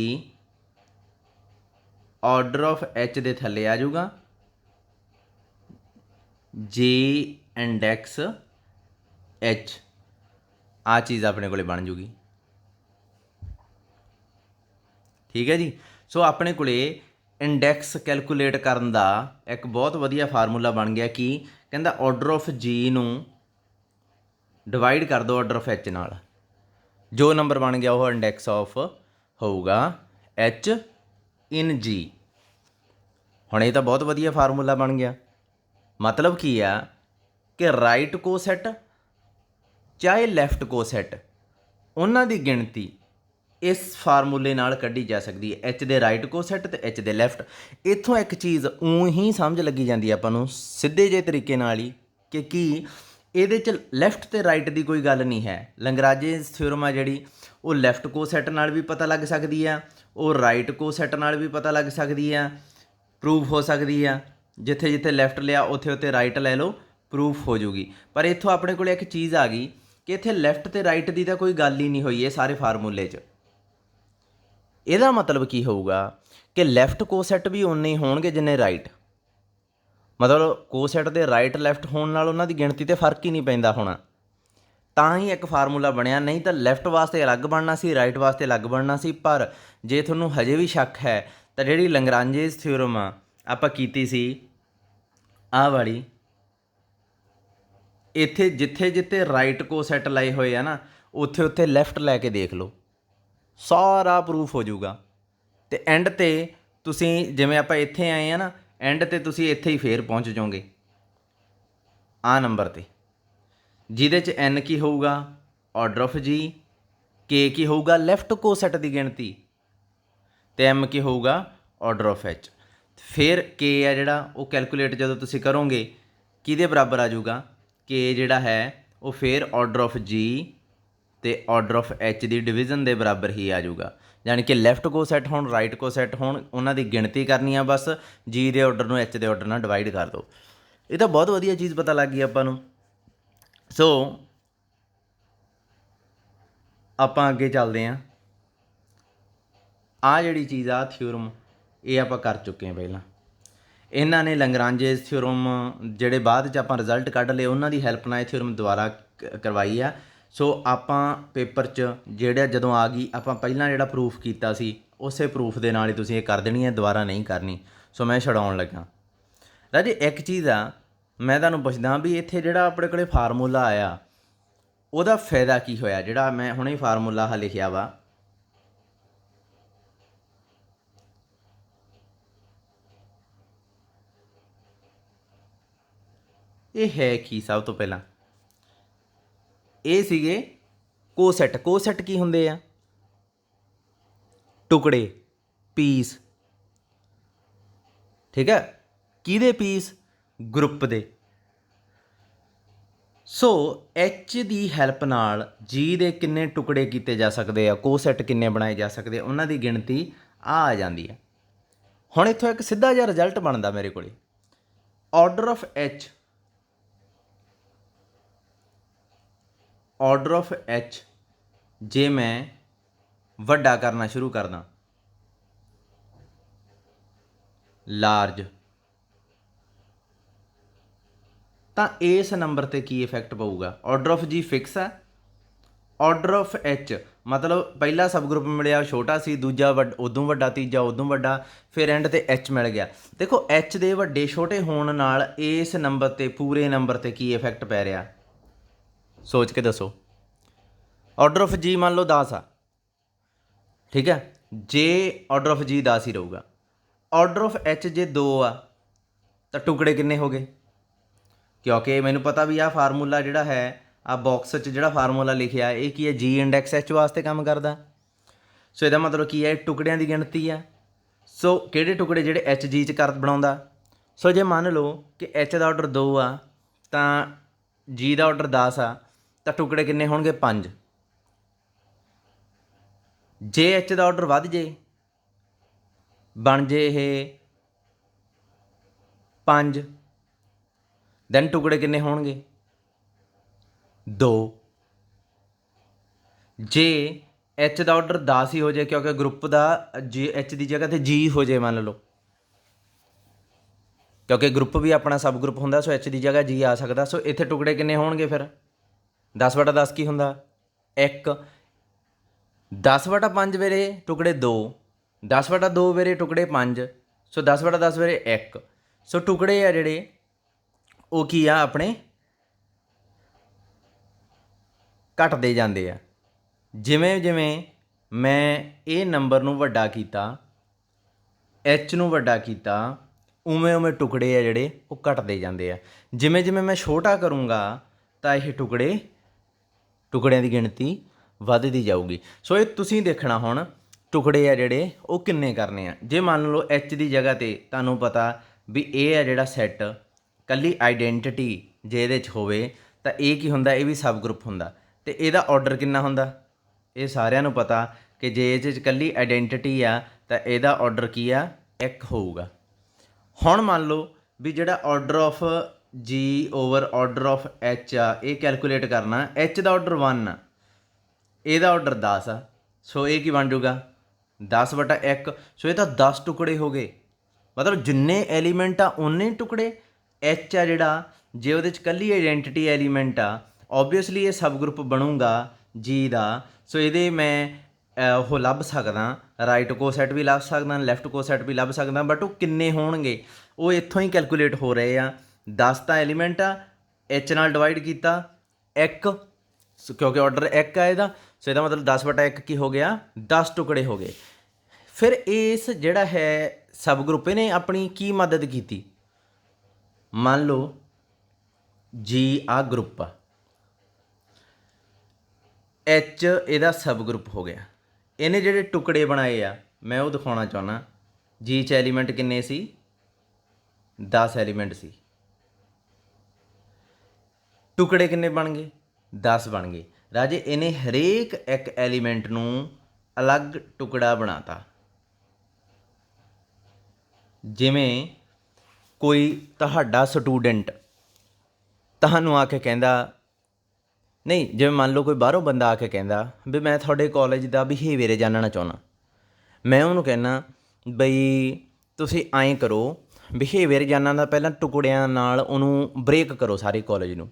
ਆਰਡਰ ਆਫ ਐਚ ਦੇ ਥੱਲੇ ਆ ਜਾਊਗਾ ਜੇ ਇੰਡੈਕਸ ਐਚ। ਆ ਚੀਜ਼ ਆਪਣੇ ਕੋਲੇ ਬਣ ਜੂਗੀ। ਠੀਕ ਹੈ ਜੀ। ਸੋ ਆਪਣੇ ਕੋਲੇ ਇੰਡੈਕਸ ਕੈਲਕੂਲੇਟ ਕਰਨ ਦਾ ਇੱਕ ਬਹੁਤ ਵਧੀਆ ਫਾਰਮੂਲਾ ਬਣ ਗਿਆ। ਕੀ ਕਹਿੰਦਾ, ਆਰਡਰ ਆਫ ਜੀ ਨੂੰ ਡਿਵਾਈਡ ਕਰ ਦਿਓ ਆਰਡਰ ਆਫ ਐਚ ਨਾਲ, ਜੋ ਨੰਬਰ ਬਣ ਗਿਆ ਉਹ ਇੰਡੈਕਸ ਆਫ ਹੋਊਗਾ ਐਚ ਇਨ ਜੀ। ਹੁਣ ਇਹ ਤਾਂ ਬਹੁਤ ਵਧੀਆ ਫਾਰਮੂਲਾ ਬਣ ਗਿਆ। ਮਤਲਬ ਕੀ ਆ ਕਿ ਰਾਈਟ ਕੋਸੈਟ ਚਾਹੇ ਲੈਫਟ ਕੋਸੈਟ, ਉਹਨਾਂ ਦੀ ਗਿਣਤੀ ਇਸ ਫਾਰਮੂਲੇ ਨਾਲ ਕੱਢੀ ਜਾ ਸਕਦੀ ਹੈ, ਐਚ ਦੇ ਰਾਈਟ ਕੋਸੈਟ ਤੇ ਐਚ ਦੇ ਲੈਫਟ। ਇੱਥੋਂ ਇੱਕ ਚੀਜ਼ ਊਂ ਹੀ ਸਮਝ ਲੱਗੀ ਜਾਂਦੀ ਹੈ ਆਪਾਂ ਨੂੰ ਸਿੱਧੇ ਜਿਹੇ ਤਰੀਕੇ ਨਾਲ ਹੀ, ਕਿ ਕੀ ਇਹਦੇ 'ਚ ਲੈਫਟ ਤੇ ਰਾਈਟ ਦੀ ਕੋਈ ਗੱਲ ਨਹੀਂ ਹੈ। ਲੰਗਰਾਜੇਸ ਥਿਓਰਮ ਆ ਜਿਹੜੀ, ਉਹ ਲੈਫਟ ਕੋਸੈਟ ਨਾਲ ਵੀ ਪਤਾ ਲੱਗ ਸਕਦੀ ਆ, ਉਹ ਰਾਈਟ ਕੋਸੈਟ ਨਾਲ ਵੀ ਪਤਾ ਲੱਗ ਸਕਦੀ ਆ, ਪ੍ਰੂਫ ਹੋ ਸਕਦੀ ਆ। ਜਿੱਥੇ ਜਿੱਥੇ ਲੈਫਟ ਲਿਆ ਉੱਥੇ ਉੱਥੇ ਰਾਈਟ ਲੈ ਲਓ, ਪ੍ਰੂਫ ਹੋ ਜੂਗੀ। ਪਰ ਇੱਥੋਂ ਆਪਣੇ ਕੋਲ ਇੱਕ ਚੀਜ਼ ਆ ਗਈ ਕਿ ਇੱਥੇ ਲੈਫਟ ਤੇ ਰਾਈਟ ਦੀ ਤਾਂ ਕੋਈ ਗੱਲ ਹੀ ਨਹੀਂ ਹੋਈ ਇਹ ਸਾਰੇ ਫਾਰਮੂਲੇ 'ਚ। ਇਹਦਾ ਮਤਲਬ ਕੀ ਹੋਊਗਾ ਕਿ ਲੈਫਟ ਕੋਸੈਟ ਵੀ ਉਨੇ ਹੀ ਹੋਣਗੇ ਜਿੰਨੇ ਰਾਈਟ। ਮਤਲਬ ਕੋਸੈਟ ਦੇ ਰਾਈਟ ਲੈਫਟ ਹੋਣ ਨਾਲ ਉਹਨਾਂ ਦੀ ਗਿਣਤੀ 'ਤੇ ਫਰਕ ਹੀ ਨਹੀਂ ਪੈਂਦਾ ਹੋਣਾ, ਤਾਂ ਹੀ ਇੱਕ ਫਾਰਮੂਲਾ ਬਣਿਆ। ਨਹੀਂ ਤਾਂ ਲੈਫਟ ਵਾਸਤੇ ਅਲੱਗ ਬਣਨਾ ਸੀ, ਰਾਈਟ ਵਾਸਤੇ ਅਲੱਗ ਬਣਨਾ ਸੀ। ਪਰ ਜੇ ਤੁਹਾਨੂੰ ਹਜੇ ਵੀ ਸ਼ੱਕ ਹੈ ਤਾਂ ਜਿਹੜੀ ਲੰਗਰਾਂਜੇਸ ਥਿਓਰਮ ਆ ਆਪਾਂ ਕੀਤੀ ਸੀ, ਆਹ ਵਾਲੀ, ਇੱਥੇ ਜਿੱਥੇ ਜਿੱਥੇ ਰਾਈਟ ਕੋਸੈਟ ਲਏ ਹੋਏ ਆ ਨਾ, ਉੱਥੇ ਉੱਥੇ ਲੈਫਟ ਲੈ ਕੇ ਦੇਖ ਲਓ, ਸਾਰਾ ਪ੍ਰੂਫ ਹੋ ਜਾਊਗਾ। ਅਤੇ ਐਂਡ 'ਤੇ ਤੁਸੀਂ ਜਿਵੇਂ ਆਪਾਂ ਇੱਥੇ ਆਏ ਆ ਨਾ, ਐਂਡ 'ਤੇ ਤੁਸੀਂ ਇੱਥੇ ਹੀ ਫੇਰ ਪਹੁੰਚ ਜਾਓਗੇ ਆਹ ਨੰਬਰ 'ਤੇ, ਜਿਹਦੇ 'ਚ ਐਨ ਕੀ ਹੋਊਗਾ, ਆਰਡਰ ਆਫ ਜੀ, ਕੇ ਕੀ ਹੋਊਗਾ, ਲੈਫਟ ਕੋਸੈਟ ਦੀ ਗਿਣਤੀ, ਅਤੇ ਐਮ ਕੀ ਹੋਊਗਾ, ਆਰਡਰ ਆਫ ਐਚ। ਫਿਰ ਕੇ ਆ ਜਿਹੜਾ ਉਹ ਕੈਲਕੂਲੇਟ ਜਦੋਂ ਤੁਸੀਂ ਕਰੋਗੇ ਕਿਹਦੇ ਬਰਾਬਰ ਆ ਜਾਊਗਾ, ਕੇ ਜਿਹੜਾ ਹੈ ਉਹ ਫਿਰ ਆਰਡਰ ਆਫ ਜੀ ਅਤੇ order of H the division ਦੇ ਬਰਾਬਰ ਹੀ ਆ ਜਾਊਗਾ। ਯਾਨੀ ਕਿ ਲੈਫਟ ਕੋਸੈਟ ਹੋਣ, ਰਾਈਟ ਕੋਸੈਟ ਹੋਣ, ਉਹਨਾਂ ਦੀ ਗਿਣਤੀ ਕਰਨੀ ਆ ਬਸ, ਜੀ ਦੇ ਆਰਡਰ ਨੂੰ ਐਚ ਦੇ ਆਰਡਰ ਨਾਲ ਡਿਵਾਈਡ ਕਰ ਦਿਓ। ਇਹ ਤਾਂ ਬਹੁਤ ਵਧੀਆ ਚੀਜ਼ ਪਤਾ ਲੱਗ ਗਈ ਆਪਾਂ ਨੂੰ। ਸੋ ਆਪਾਂ ਅੱਗੇ ਚੱਲਦੇ ਹਾਂ। ਆਹ ਜਿਹੜੀ ਚੀਜ਼ ਆ ਥਿਓਰਮ, ਇਹ ਆਪਾਂ ਕਰ ਚੁੱਕੇ ਹਾਂ ਪਹਿਲਾਂ। ਇਹਨਾਂ ਨੇ ਲੰਗਰਾਂਜੇਸ ਥਿਓਰਮ ਜਿਹੜੇ ਬਾਅਦ 'ਚ ਆਪਾਂ ਰਿਜ਼ਲਟ ਕੱਢ ਲਏ, ਉਹਨਾਂ ਦੀ ਹੈਲਪ ਨਾਲ ਇਹ ਥਿਓਰਮ ਦੁਬਾਰਾ ਕਰਵਾਈ ਆ। ਸੋ ਆਪਾਂ ਪੇਪਰ 'ਚ ਜਿਹੜਾ ਜਦੋਂ ਆ ਗਈ, ਆਪਾਂ ਪਹਿਲਾਂ ਜਿਹੜਾ ਪ੍ਰੂਫ ਕੀਤਾ ਸੀ ਉਸੇ ਪ੍ਰੂਫ ਦੇ ਨਾਲ ਹੀ ਤੁਸੀਂ ਇਹ ਕਰ ਦੇਣੀ ਹੈ, ਦੁਬਾਰਾ ਨਹੀਂ ਕਰਨੀ। ਸੋ ਮੈਂ ਛਡਾਉਣ ਲੱਗਾ। ਰਾਜੇ ਇੱਕ ਚੀਜ਼ ਆ, ਮੈਂ ਤੁਹਾਨੂੰ ਪੁੱਛਦਾ ਵੀ ਇੱਥੇ ਜਿਹੜਾ ਆਪਣੇ ਕੋਲੇ ਫਾਰਮੂਲਾ ਆਇਆ ਉਹਦਾ ਫਾਇਦਾ ਕੀ ਹੋਇਆ, ਜਿਹੜਾ ਮੈਂ ਹੁਣੇ ਫਾਰਮੂਲਾ ਆਹ ਲਿਖਿਆ ਵਾ, ਇਹ ਹੈ ਕੀ? ਸਭ ਤੋਂ ਪਹਿਲਾਂ ਇਹ ਸੀਗੇ ਕੋਸੈਟ। ਕੋਸੈਟ ਕੀ ਹੁੰਦੇ ਆ? ਟੁਕੜੇ, ਪੀਸ। ਠੀਕ ਹੈ, ਕਿਹਦੇ ਪੀਸ? ਗਰੁੱਪ ਦੇ। ਸੋ ਐਚ ਦੀ ਹੈਲਪ ਨਾਲ ਜੀ ਦੇ ਕਿੰਨੇ ਟੁਕੜੇ ਕੀਤੇ ਜਾ ਸਕਦੇ ਆ, ਕੋਸੈਟ ਕਿੰਨੇ ਬਣਾਏ ਜਾ ਸਕਦੇ ਆ, ਉਹਨਾਂ ਦੀ ਗਿਣਤੀ ਆ ਜਾਂਦੀ ਹੈ। ਹੁਣ ਇੱਥੋਂ ਇੱਕ ਸਿੱਧਾ ਜਿਹਾ ਰਿਜ਼ਲਟ ਬਣਦਾ ਮੇਰੇ ਕੋਲੇ, order of H, order of H ਜੇ ਮੈਂ ਵੱਡਾ ਕਰਨਾ ਸ਼ੁਰੂ ਕਰਦਾ, ਲਾਰਜ, ਤਾਂ ਇਸ ਨੰਬਰ 'ਤੇ ਕੀ ਇਫੈਕਟ ਪਊਗਾ? ਆਰਡਰ ਆਫ ਜੀ ਫਿਕਸ ਹੈ, ਆਰਡਰ ਆਫ ਐਚ ਮਤਲਬ ਪਹਿਲਾ ਸਬ ਗਰੁੱਪ ਮਿਲਿਆ ਛੋਟਾ ਸੀ, ਦੂਜਾ ਉਦੋਂ ਵੱਡਾ, ਤੀਜਾ ਉਦੋਂ ਵੱਡਾ, ਫਿਰ ਐਂਡ 'ਤੇ ਐਚ ਮਿਲ ਗਿਆ। ਦੇਖੋ ਐਚ ਦੇ ਵੱਡੇ ਛੋਟੇ ਹੋਣ ਨਾਲ ਇਸ ਨੰਬਰ 'ਤੇ, ਪੂਰੇ ਨੰਬਰ 'ਤੇ ਕੀ ਇਫੈਕਟ ਪੈ ਰਿਹਾ, ਸੋਚ ਕੇ ਦੱਸੋ। ਆਰਡਰ ਆਫ ਜੀ ਮੰਨ ਲਓ 10 ਆ, ਠੀਕ ਹੈ, ਜੇ ਆਰਡਰ ਆਫ ਜੀ 10 ਹੀ ਰਹੂਗਾ। ਆਰਡਰ ਆਫ ਐਚ ਜੇ 2 ਆ ਤਾਂ ਟੁਕੜੇ ਕਿੰਨੇ ਹੋ ਗਏ? ਕਿਉਂਕਿ ਮੈਨੂੰ ਪਤਾ ਵੀ ਆਹ ਫਾਰਮੂਲਾ ਜਿਹੜਾ ਹੈ, ਆਹ ਬਾਕਸ 'ਚ ਜਿਹੜਾ ਫਾਰਮੂਲਾ ਲਿਖਿਆ ਇਹ ਕੀ ਹੈ, ਜੀ ਇੰਡੈਕਸ ਐਚ ਵਾਸਤੇ ਕੰਮ ਕਰਦਾ। ਸੋ ਇਹਦਾ ਮਤਲਬ ਕੀ ਹੈ, ਟੁਕੜਿਆਂ ਦੀ ਗਿਣਤੀ ਆ। ਸੋ ਕਿਹੜੇ ਟੁਕੜੇ? ਜਿਹੜੇ ਐਚ ਜੀ 'ਚ ਕਰ ਬਣਾਉਂਦਾ। ਸੋ ਜੇ ਮੰਨ ਲਓ ਕਿ ਐਚ ਦਾ ਆਰਡਰ 2 ਆ ਤਾਂ ਜੀ ਦਾ ਆਰਡਰ 10 ਆ, ਤਾਂ ਟੁਕੜੇ ਕਿੰਨੇ ਹੋਣਗੇ? 5। ਜੇ ਐਚ ਦਾ ਆਰਡਰ ਵੱਧ ਜੇ, ਬਣ ਜੇ ਇਹ 5, ਦੈਨ ਟੁਕੜੇ ਕਿੰਨੇ ਹੋਣਗੇ? 2। ਜੇ ਐਚ ਦਾ ਆਰਡਰ 10 ਹੀ ਹੋ ਜਾਏ, ਕਿਉਂਕਿ ਗਰੁੱਪ ਦਾ ਜੇ ਐਚ ਦੀ ਜਗ੍ਹਾ 'ਤੇ ਜੀ ਹੋ ਜਾਏ ਮੰਨ ਲਓ, ਕਿਉਂਕਿ ਗਰੁੱਪ ਵੀ ਆਪਣਾ ਸਬ ਗਰੁੱਪ ਹੁੰਦਾ, ਸੋ ਐਚ ਦੀ ਜਗ੍ਹਾ ਜੀ ਆ ਸਕਦਾ। ਸੋ ਇੱਥੇ ਟੁਕੜੇ ਕਿੰਨੇ ਹੋਣਗੇ ਫਿਰ? 10/10 ਕੀ ਹੁੰਦਾ? 1। 10/5 ਵੇਰੇ ਟੁਕੜੇ 2, 10/2 ਵੇਰੇ ਟੁਕੜੇ 5, ਸੋ 10/10 ਵੇਰੇ 1। ਸੋ ਟੁਕੜੇ ਆ ਜਿਹੜੇ ਉਹ ਕੀ ਆ ਆਪਣੇ ਘਟਦੇ ਜਾਂਦੇ ਆ। ਜਿਵੇਂ ਜਿਵੇਂ ਮੈਂ ਇਹ ਨੰਬਰ ਨੂੰ ਵੱਡਾ ਕੀਤਾ, ਐਚ ਨੂੰ ਵੱਡਾ ਕੀਤਾ, ਉਵੇਂ ਉਵੇਂ ਟੁਕੜੇ ਆ ਜਿਹੜੇ ਉਹ ਘਟਦੇ ਜਾਂਦੇ ਆ। ਜਿਵੇਂ ਜਿਵੇਂ ਮੈਂ ਛੋਟਾ ਕਰੂੰਗਾ ਤਾਂ ਇਹ ਟੁਕੜਿਆਂ ਦੀ ਗਿਣਤੀ ਵੱਧਦੀ ਜਾਊਗੀ। ਸੋ ਇਹ ਤੁਸੀਂ ਦੇਖਣਾ ਹੁਣ ਟੁਕੜੇ ਆ ਜਿਹੜੇ ਉਹ ਕਿੰਨੇ ਕਰਨੇ ਆ। ਜੇ ਮੰਨ ਲਓ ਐਚ ਦੀ ਜਗ੍ਹਾ 'ਤੇ ਤੁਹਾਨੂੰ ਪਤਾ ਵੀ ਇਹ ਆ ਜਿਹੜਾ ਸੈੱਟ ਕੱਲੀ ਆਈਡੈਂਟੀਟੀ ਜੇ ਇਹਦੇ 'ਚ ਹੋਵੇ ਤਾਂ ਇਹ ਕੀ ਹੁੰਦਾ? ਇਹ ਵੀ ਸਬ ਗਰੁੱਪ ਹੁੰਦਾ। ਅਤੇ ਇਹਦਾ ਆਰਡਰ ਕਿੰਨਾ ਹੁੰਦਾ? ਇਹ ਸਾਰਿਆਂ ਨੂੰ ਪਤਾ ਕਿ ਜੇ ਇਹਦੇ 'ਚ ਇਕੱਲੀ ਆਈਡੈਂਟੀਟੀ ਆ ਤਾਂ ਇਹਦਾ ਆਰਡਰ ਕੀ ਆ? 1 ਹੋਊਗਾ। ਹੁਣ ਮੰਨ ਲਓ ਵੀ ਜਿਹੜਾ ਆਰਡਰ ਆਫ ਜੀ ਓਵਰ ਆਰਡਰ ਆਫ ਐਚ ਆ, ਇਹ ਕੈਲਕੂਲੇਟ ਕਰਨਾ। ਐਚ ਦਾ ਆਰਡਰ 1 ਆ, ਇਹਦਾ ਆਰਡਰ 10 ਆ, ਸੋ ਇਹ ਕੀ ਬਣ ਜਾਊਗਾ? 10/1। ਸੋ ਇਹ ਤਾਂ 10 ਟੁਕੜੇ ਹੋ ਗਏ, ਮਤਲਬ ਜਿੰਨੇ ਐਲੀਮੈਂਟ ਆ ਉਨੇ ਟੁਕੜੇ। ਐਚ ਆ ਜਿਹੜਾ, ਜੇ ਉਹਦੇ 'ਚ ਇਕੱਲੀ ਆਈਡੈਂਟੀਟੀ ਐਲੀਮੈਂਟ ਆ, ਓਬਵੀਅਸਲੀ ਇਹ ਸਬ ਗਰੁੱਪ ਬਣੂਗਾ ਜੀ ਦਾ। ਸੋ ਇਹਦੇ ਮੈਂ ਉਹ ਲੱਭ ਸਕਦਾ, ਰਾਈਟ ਕੋਸੈਟ ਵੀ ਲੱਭ ਸਕਦਾ, ਲੈਫਟ ਕੋਸੈਟ ਵੀ ਲੱਭ ਸਕਦਾ, ਬਟ ਉਹ ਕਿੰਨੇ ਹੋਣਗੇ ਉਹ ਇੱਥੋਂ ਹੀ ਕੈਲਕੂਲੇਟ ਹੋ ਰਹੇ ਆ। 10 ਤਾਂ ਐਲੀਮੈਂਟ ਆ, ਐਚ ਨਾਲ ਡਿਵਾਈਡ ਕੀਤਾ 1, ਕਿਉਂਕਿ ਆਰਡਰ 1 ਆ ਇਹਦਾ, ਸੋ ਇਹਦਾ ਮਤਲਬ 10/1 ਕੀ ਹੋ ਗਿਆ? 10 ਟੁਕੜੇ ਹੋ ਗਏ। ਫਿਰ ਇਸ ਜਿਹੜਾ ਹੈ ਸਬ ਗਰੁੱਪ ਇਹਨੇ ਆਪਣੀ ਕੀ ਮਦਦ ਕੀਤੀ? ਮੰਨ ਲਓ ਜੀ ਆ ਗਰੁੱਪ ਆ, ਐਚ ਇਹਦਾ ਸਬ ਗਰੁੱਪ ਹੋ ਗਿਆ। ਇਹਨੇ ਜਿਹੜੇ ਟੁਕੜੇ ਬਣਾਏ ਆ ਮੈਂ ਉਹ ਦਿਖਾਉਣਾ ਚਾਹੁੰਦਾ। ਜੀ 'ਚ ਐਲੀਮੈਂਟ ਕਿੰਨੇ ਸੀ? 10 ਐਲੀਮੈਂਟ ਸੀ। ਟੁਕੜੇ ਕਿੰਨੇ ਬਣ ਗਏ? 10 ਬਣ ਗਏ। ਰਾਜੇ ਇਹਨੇ ਹਰੇਕ ਇੱਕ ਐਲੀਮੈਂਟ ਨੂੰ ਅਲੱਗ ਟੁਕੜਾ ਬਣਾਤਾ। ਜਿਵੇਂ ਕੋਈ ਤੁਹਾਡਾ ਸਟੂਡੈਂਟ ਤੁਹਾਨੂੰ ਆ ਕੇ ਕਹਿੰਦਾ, ਨਹੀਂ ਜਿਵੇਂ ਮੰਨ ਲਓ ਕੋਈ ਬਾਹਰੋਂ ਬੰਦਾ ਆ ਕੇ ਕਹਿੰਦਾ ਵੀ ਮੈਂ ਤੁਹਾਡੇ ਕਾਲਜ ਦਾ ਬਿਹੇਵੀਅਰ ਜਾਣਨਾ ਚਾਹੁੰਦਾ। ਮੈਂ ਉਹਨੂੰ ਕਹਿੰਦਾ ਬਈ ਤੁਸੀਂ ਐਂ ਕਰੋ, ਬਿਹੇਵੀਅਰ ਜਾਣਨ ਦਾ ਪਹਿਲਾਂ ਟੁਕੜਿਆਂ ਨਾਲ ਉਹਨੂੰ ਬ੍ਰੇਕ ਕਰੋ ਸਾਰੇ ਕਾਲਜ ਨੂੰ।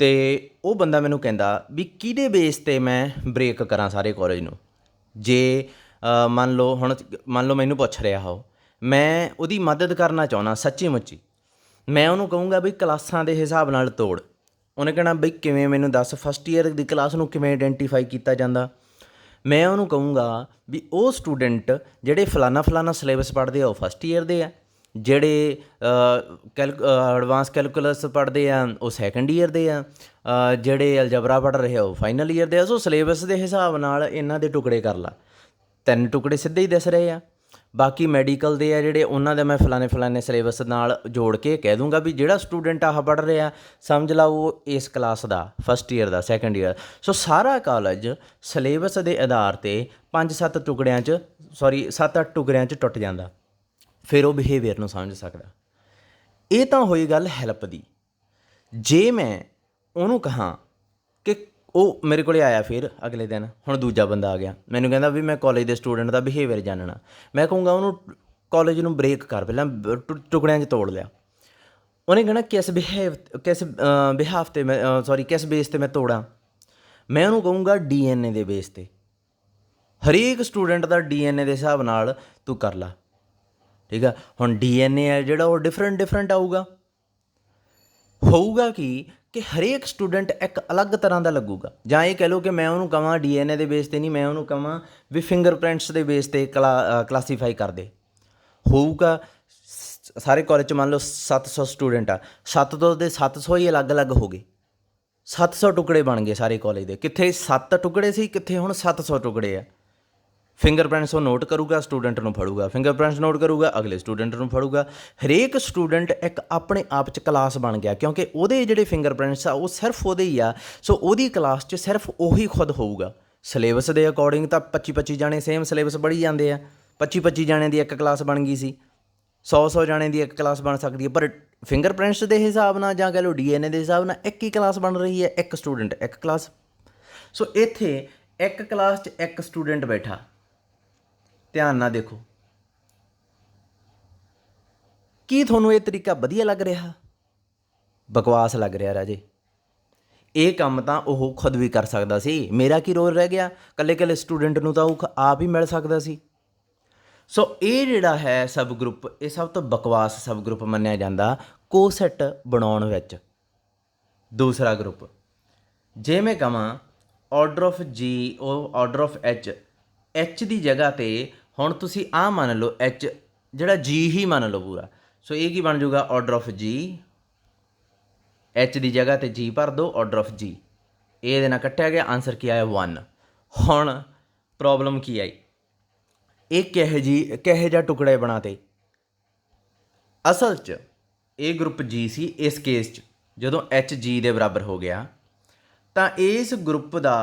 ਅਤੇ ਉਹ ਬੰਦਾ ਮੈਨੂੰ ਕਹਿੰਦਾ ਵੀ ਕਿਹਦੇ ਬੇਸ 'ਤੇ ਮੈਂ ਬ੍ਰੇਕ ਕਰਾਂ ਸਾਰੇ ਕਾਲਜ ਨੂੰ। ਜੇ ਮੰਨ ਲਓ ਮੈਨੂੰ ਪੁੱਛ ਰਿਹਾ ਹੋ, ਮੈਂ ਉਹਦੀ ਮਦਦ ਕਰਨਾ ਚਾਹੁੰਦਾ ਸੱਚੀ ਮੁੱਚੀ। ਮੈਂ ਉਹਨੂੰ ਕਹੂੰਗਾ ਵੀ ਕਲਾਸਾਂ ਦੇ ਹਿਸਾਬ ਨਾਲ ਤੋੜ। ਉਹਨੇ ਕਹਿਣਾ ਬਈ ਕਿਵੇਂ, ਮੈਨੂੰ ਦੱਸ ਫਸਟ ਈਅਰ ਦੀ ਕਲਾਸ ਨੂੰ ਕਿਵੇਂ ਆਈਡੈਂਟੀਫਾਈ ਕੀਤਾ ਜਾਂਦਾ। ਮੈਂ ਉਹਨੂੰ ਕਹੂੰਗਾ ਵੀ ਉਹ ਸਟੂਡੈਂਟ ਜਿਹੜੇ ਫਲਾਨਾ ਸਿਲੇਬਸ ਪੜ੍ਹਦੇ ਆ ਉਹ ਫਸਟ ਈਅਰ ਦੇ ਆ, ਜਿਹੜੇ ਐਡਵਾਂਸ ਕੈਲਕੂਲਸ ਪੜ੍ਹਦੇ ਆ ਉਹ ਸੈਕੰਡ ਈਅਰ ਦੇ ਆ, ਜਿਹੜੇ ਅਲਜਬਰਾ ਪੜ੍ਹ ਰਹੇ ਆ ਉਹ ਫਾਈਨਲ ਈਅਰ ਦੇ ਆ। ਸੋ ਸਿਲੇਬਸ ਦੇ ਹਿਸਾਬ ਨਾਲ ਇਹਨਾਂ ਦੇ ਟੁਕੜੇ ਕਰ ਲਾ। 3 ਟੁਕੜੇ ਸਿੱਧੇ ਹੀ ਦਿਸ ਰਹੇ ਆ। ਬਾਕੀ ਮੈਡੀਕਲ ਦੇ ਆ ਜਿਹੜੇ, ਉਹਨਾਂ ਦੇ ਮੈਂ ਫਲਾਣੇ ਸਿਲੇਬਸ ਨਾਲ ਜੋੜ ਕੇ ਕਹਿ ਦੂੰਗਾ ਵੀ ਜਿਹੜਾ ਸਟੂਡੈਂਟ ਆਹ ਪੜ੍ਹ ਰਿਹਾ ਸਮਝ ਲਾ ਉਹ ਇਸ ਕਲਾਸ ਦਾ ਫਸਟ ਈਅਰ ਦਾ, ਸੈਕੰਡ ਈਅਰ। ਸੋ ਸਾਰਾ ਕਾਲਜ ਸਿਲੇਬਸ ਦੇ ਆਧਾਰ 'ਤੇ 7-8 ਟੁਕੜਿਆਂ 'ਚ ਟੁੱਟ ਜਾਂਦਾ। ਫਿਰ ਉਹ ਬਿਹੇਵੀਅਰ ਨੂੰ ਸਮਝ ਸਕਦਾ। ਇਹ ਤਾਂ ਹੋਈ ਗੱਲ ਹੈਲਪ ਦੀ। ਜੇ ਮੈਂ ਉਹਨੂੰ ਕਹਾਂ ਕਿ ਉਹ ਮੇਰੇ ਕੋਲ ਆਇਆ, ਫਿਰ ਅਗਲੇ ਦਿਨ ਹੁਣ ਦੂਜਾ ਬੰਦਾ ਆ ਗਿਆ, ਮੈਨੂੰ ਕਹਿੰਦਾ ਵੀ ਮੈਂ ਕਾਲਜ ਦੇ ਸਟੂਡੈਂਟ ਦਾ ਬਿਹੇਵੀਅਰ ਜਾਣਨਾ। ਮੈਂ ਕਹੂੰਗਾ ਉਹਨੂੰ ਕਾਲਜ ਨੂੰ ਬ੍ਰੇਕ ਕਰ, ਪਹਿਲਾਂ ਟੁਕੜਿਆਂ 'ਚ ਤੋੜ ਲਿਆ। ਉਹਨੇ ਕਹਿਣਾ ਕਿਸ ਬੇਸ 'ਤੇ ਮੈਂ ਤੋੜਾਂ। ਮੈਂ ਉਹਨੂੰ ਕਹੂੰਗਾ DNA ਦੇ ਬੇਸ 'ਤੇ। ਹਰੇਕ ਸਟੂਡੈਂਟ ਦਾ DNA ਦੇ ਹਿਸਾਬ ਨਾਲ ਤੂੰ ਕਰ ਲਾ, ਠੀਕ ਆ। ਹੁਣ DNA ਹੈ ਜਿਹੜਾ ਉਹ ਡਿਫਰੈਂਟ ਹੋਊਗਾ ਕਿ ਹਰੇਕ ਸਟੂਡੈਂਟ ਇੱਕ ਅਲੱਗ ਤਰ੍ਹਾਂ ਦਾ ਲੱਗੂਗਾ। ਜਾਂ ਇਹ ਕਹਿ ਲਓ ਕਿ ਮੈਂ ਉਹਨੂੰ ਕਹਾਂ DNA ਦੇ ਬੇਸ 'ਤੇ ਨਹੀਂ, ਮੈਂ ਉਹਨੂੰ ਕਹਾਂ ਵੀ ਫਿੰਗਰਪ੍ਰਿੰਟਸ ਦੇ ਬੇਸ 'ਤੇ ਕਲਾਸੀਫਾਈ ਕਰਦੇ ਹੋਊਗਾ। ਸਾਰੇ ਕਾਲਜ 'ਚ ਮੰਨ ਲਓ 700 ਸਟੂਡੈਂਟ ਆ, 7 ਤੋਂ ਦੇ 700 ਹੀ ਅਲੱਗ ਹੋ ਗਏ। 700 ਟੁਕੜੇ ਬਣ ਗਏ ਸਾਰੇ ਕਾਲਜ ਦੇ। ਕਿੱਥੇ 7 ਟੁਕੜੇ ਸੀ, ਕਿੱਥੇ ਹੁਣ 700 ਟੁਕੜੇ ਆ। ਫਿੰਗਰਪ੍ਰਿੰਟਸ ਉਹ ਨੋਟ ਕਰੂਗਾ, ਸਟੂਡੈਂਟ ਨੂੰ ਫੜੂਗਾ, ਫਿੰਗਰਪ੍ਰਿੰਟਸ ਨੋਟ ਕਰੂਗਾ, ਅਗਲੇ ਸਟੂਡੈਂਟ ਨੂੰ ਫੜੂਗਾ। ਹਰੇਕ ਸਟੂਡੈਂਟ ਇੱਕ ਆਪਣੇ ਆਪ 'ਚ ਕਲਾਸ ਬਣ ਗਿਆ, ਕਿਉਂਕਿ ਉਹਦੇ ਜਿਹੜੇ ਫਿੰਗਰਪ੍ਰਿੰਟਸ ਆ ਉਹ ਸਿਰਫ ਉਹਦੇ ਹੀ ਆ। ਸੋ ਉਹਦੀ ਕਲਾਸ 'ਚ ਸਿਰਫ ਉਹੀ ਖੁਦ ਹੋਊਗਾ। ਸਿਲੇਬਸ ਦੇ ਅਕੋਰਡਿੰਗ ਤਾਂ 25 ਜਾਣੇ ਸੇਮ ਸਿਲੇਬਸ ਪੜ੍ਹੀ ਜਾਂਦੇ ਆ। 25 ਜਾਣਿਆਂ ਦੀ ਇੱਕ ਕਲਾਸ ਬਣ ਗਈ ਸੀ। 100 ਜਾਣੇ ਦੀ ਇੱਕ ਕਲਾਸ ਬਣ ਸਕਦੀ ਹੈ, ਪਰ ਫਿੰਗਰਪ੍ਰਿੰਟਸ ਦੇ ਹਿਸਾਬ ਨਾਲ ਜਾਂ ਕਹਿ ਲਓ DNA ਦੇ ਹਿਸਾਬ ਨਾਲ ਇੱਕ ਹੀ ਕਲਾਸ ਬਣ ਰਹੀ ਹੈ, ਇੱਕ ਸਟੂਡੈਂਟ ਇੱਕ ਕਲਾਸ। ਸੋ ਇੱਥੇ ਇੱਕ ਕਲਾਸ 'ਚ ਇੱਕ ਸਟੂਡੈਂਟ ਬੈਠਾ, ਧਿਆਨ ਨਾਲ ਦੇਖੋ, ਕੀ ਤੁਹਾਨੂੰ ਇਹ ਤਰੀਕਾ ਵਧੀਆ ਲੱਗ ਰਿਹਾ? ਬਕਵਾਸ ਲੱਗ ਰਿਹਾ ਰਾਜੇ। ਇਹ ਕੰਮ ਤਾਂ ਉਹ ਖੁਦ ਵੀ ਕਰ ਸਕਦਾ ਸੀ, ਮੇਰਾ ਕੀ ਰੋਲ ਰਹਿ ਗਿਆ? ਇਕੱਲੇ ਇਕੱਲੇ ਸਟੂਡੈਂਟ ਨੂੰ ਤਾਂ ਉਹ ਆਪ ਹੀ ਮਿਲ ਸਕਦਾ ਸੀ। ਸੋ ਇਹ ਜਿਹੜਾ ਹੈ ਸਬ ਗਰੁੱਪ, ਇਹ ਸਭ ਤੋਂ ਬਕਵਾਸ ਸਬ ਗਰੁੱਪ ਮੰਨਿਆ ਜਾਂਦਾ ਕੋਸੈਟ ਬਣਾਉਣ ਵਿੱਚ। ਦੂਸਰਾ ਗਰੁੱਪ, ਜੇ ਮੈਂ ਕਹਾਂ ਆਰਡਰ ਆਫ ਜੀ ਉਹ ਆਰਡਰ ਆਫ ਐਚ ਦੀ ਜਗ੍ਹਾ 'ਤੇ ਹੁਣ ਤੁਸੀਂ ਆਹ ਮੰਨ ਲਓ ਐਚ ਜਿਹੜਾ ਜੀ ਹੀ ਮੰਨ ਲਓ ਪੂਰਾ। ਸੋ ਇਹ ਕੀ ਬਣ ਜਾਊਗਾ? ਆਰਡਰ ਆਫ ਜੀ, ਐਚ ਦੀ ਜਗ੍ਹਾ 'ਤੇ ਜੀ ਭਰ ਦਿਓ, ਆਰਡਰ ਆਫ ਜੀ। ਇਹਦੇ ਨਾਲ ਕੱਟਿਆ ਗਿਆ, ਆਨਸਰ ਕੀ ਆਇਆ? 1। ਹੁਣ ਪ੍ਰੋਬਲਮ ਕੀ ਆਈ? ਇਹ ਕਿਹੋ ਜਿਹਾ ਟੁਕੜੇ ਬਣਾਤੇ? ਅਸਲ 'ਚ ਇਹ ਗਰੁੱਪ ਜੀ ਸੀ। ਇਸ ਕੇਸ 'ਚ ਜਦੋਂ ਐਚ ਜੀ ਦੇ ਬਰਾਬਰ ਹੋ ਗਿਆ ਤਾਂ ਇਸ ਗਰੁੱਪ ਦਾ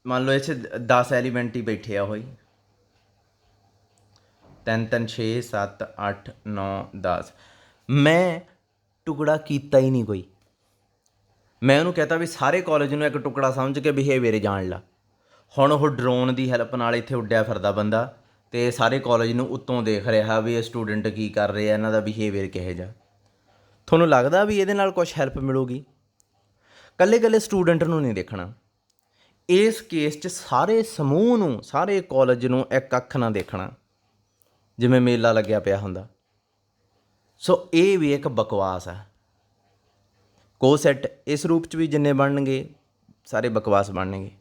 ਮੰਨ ਲਓ ਇਸ 'ਚ 10 ਐਲੀਮੈਂਟ ਹੀ ਬੈਠੇ ਆ, ਹੋਈ 3 3 6 7 8 9 10। ਮੈਂ ਟੁਕੜਾ ਕੀਤਾ ਹੀ ਨਹੀਂ ਕੋਈ। ਮੈਂ ਉਹਨੂੰ ਕਹਤਾ ਵੀ ਸਾਰੇ ਕਾਲਜ ਨੂੰ ਇੱਕ ਟੁਕੜਾ ਸਮਝ ਕੇ ਬਿਹੇਵੀਅਰ ਜਾਣ ਲਾ। ਹੁਣ ਉਹ ਡਰੋਨ ਦੀ ਹੈਲਪ ਨਾਲ ਇੱਥੇ ਉੱਡਿਆ ਫਿਰਦਾ ਬੰਦਾ ਅਤੇ ਸਾਰੇ ਕਾਲਜ ਨੂੰ ਉੱਤੋਂ ਦੇਖ ਰਿਹਾ ਵੀ ਇਹ ਸਟੂਡੈਂਟ ਕੀ ਕਰ ਰਹੇ ਆ, ਇਹਨਾਂ ਦਾ ਬਿਹੇਵੀਅਰ ਕਿਹੋ ਜਿਹਾ। ਤੁਹਾਨੂੰ ਲੱਗਦਾ ਵੀ ਇਹਦੇ ਨਾਲ ਕੁਛ ਹੈਲਪ ਮਿਲੂਗੀ? ਇਕੱਲੇ ਇਕੱਲੇ ਸਟੂਡੈਂਟ ਨੂੰ ਨਹੀਂ ਦੇਖਣਾ। ਇਸ ਕੇਸ 'ਚ ਸਾਰੇ ਸਮੂਹ ਨੂੰ, ਸਾਰੇ ਕਾਲਜ ਨੂੰ ਇੱਕ ਅੱਖ ਨਾਲ ਦੇਖਣਾ, ਜਿਵੇਂ ਮੇਲਾ ਲੱਗਿਆ ਪਿਆ ਹੁੰਦਾ। ਸੋ ਇਹ ਵੀ ਇੱਕ ਬਕਵਾਸ ਹੈ। ਕੋਸੈਟ ਇਸ ਰੂਪ 'ਚ ਵੀ ਜਿੰਨੇ ਬਣਨਗੇ ਸਾਰੇ ਬਕਵਾਸ ਬਣਨਗੇ।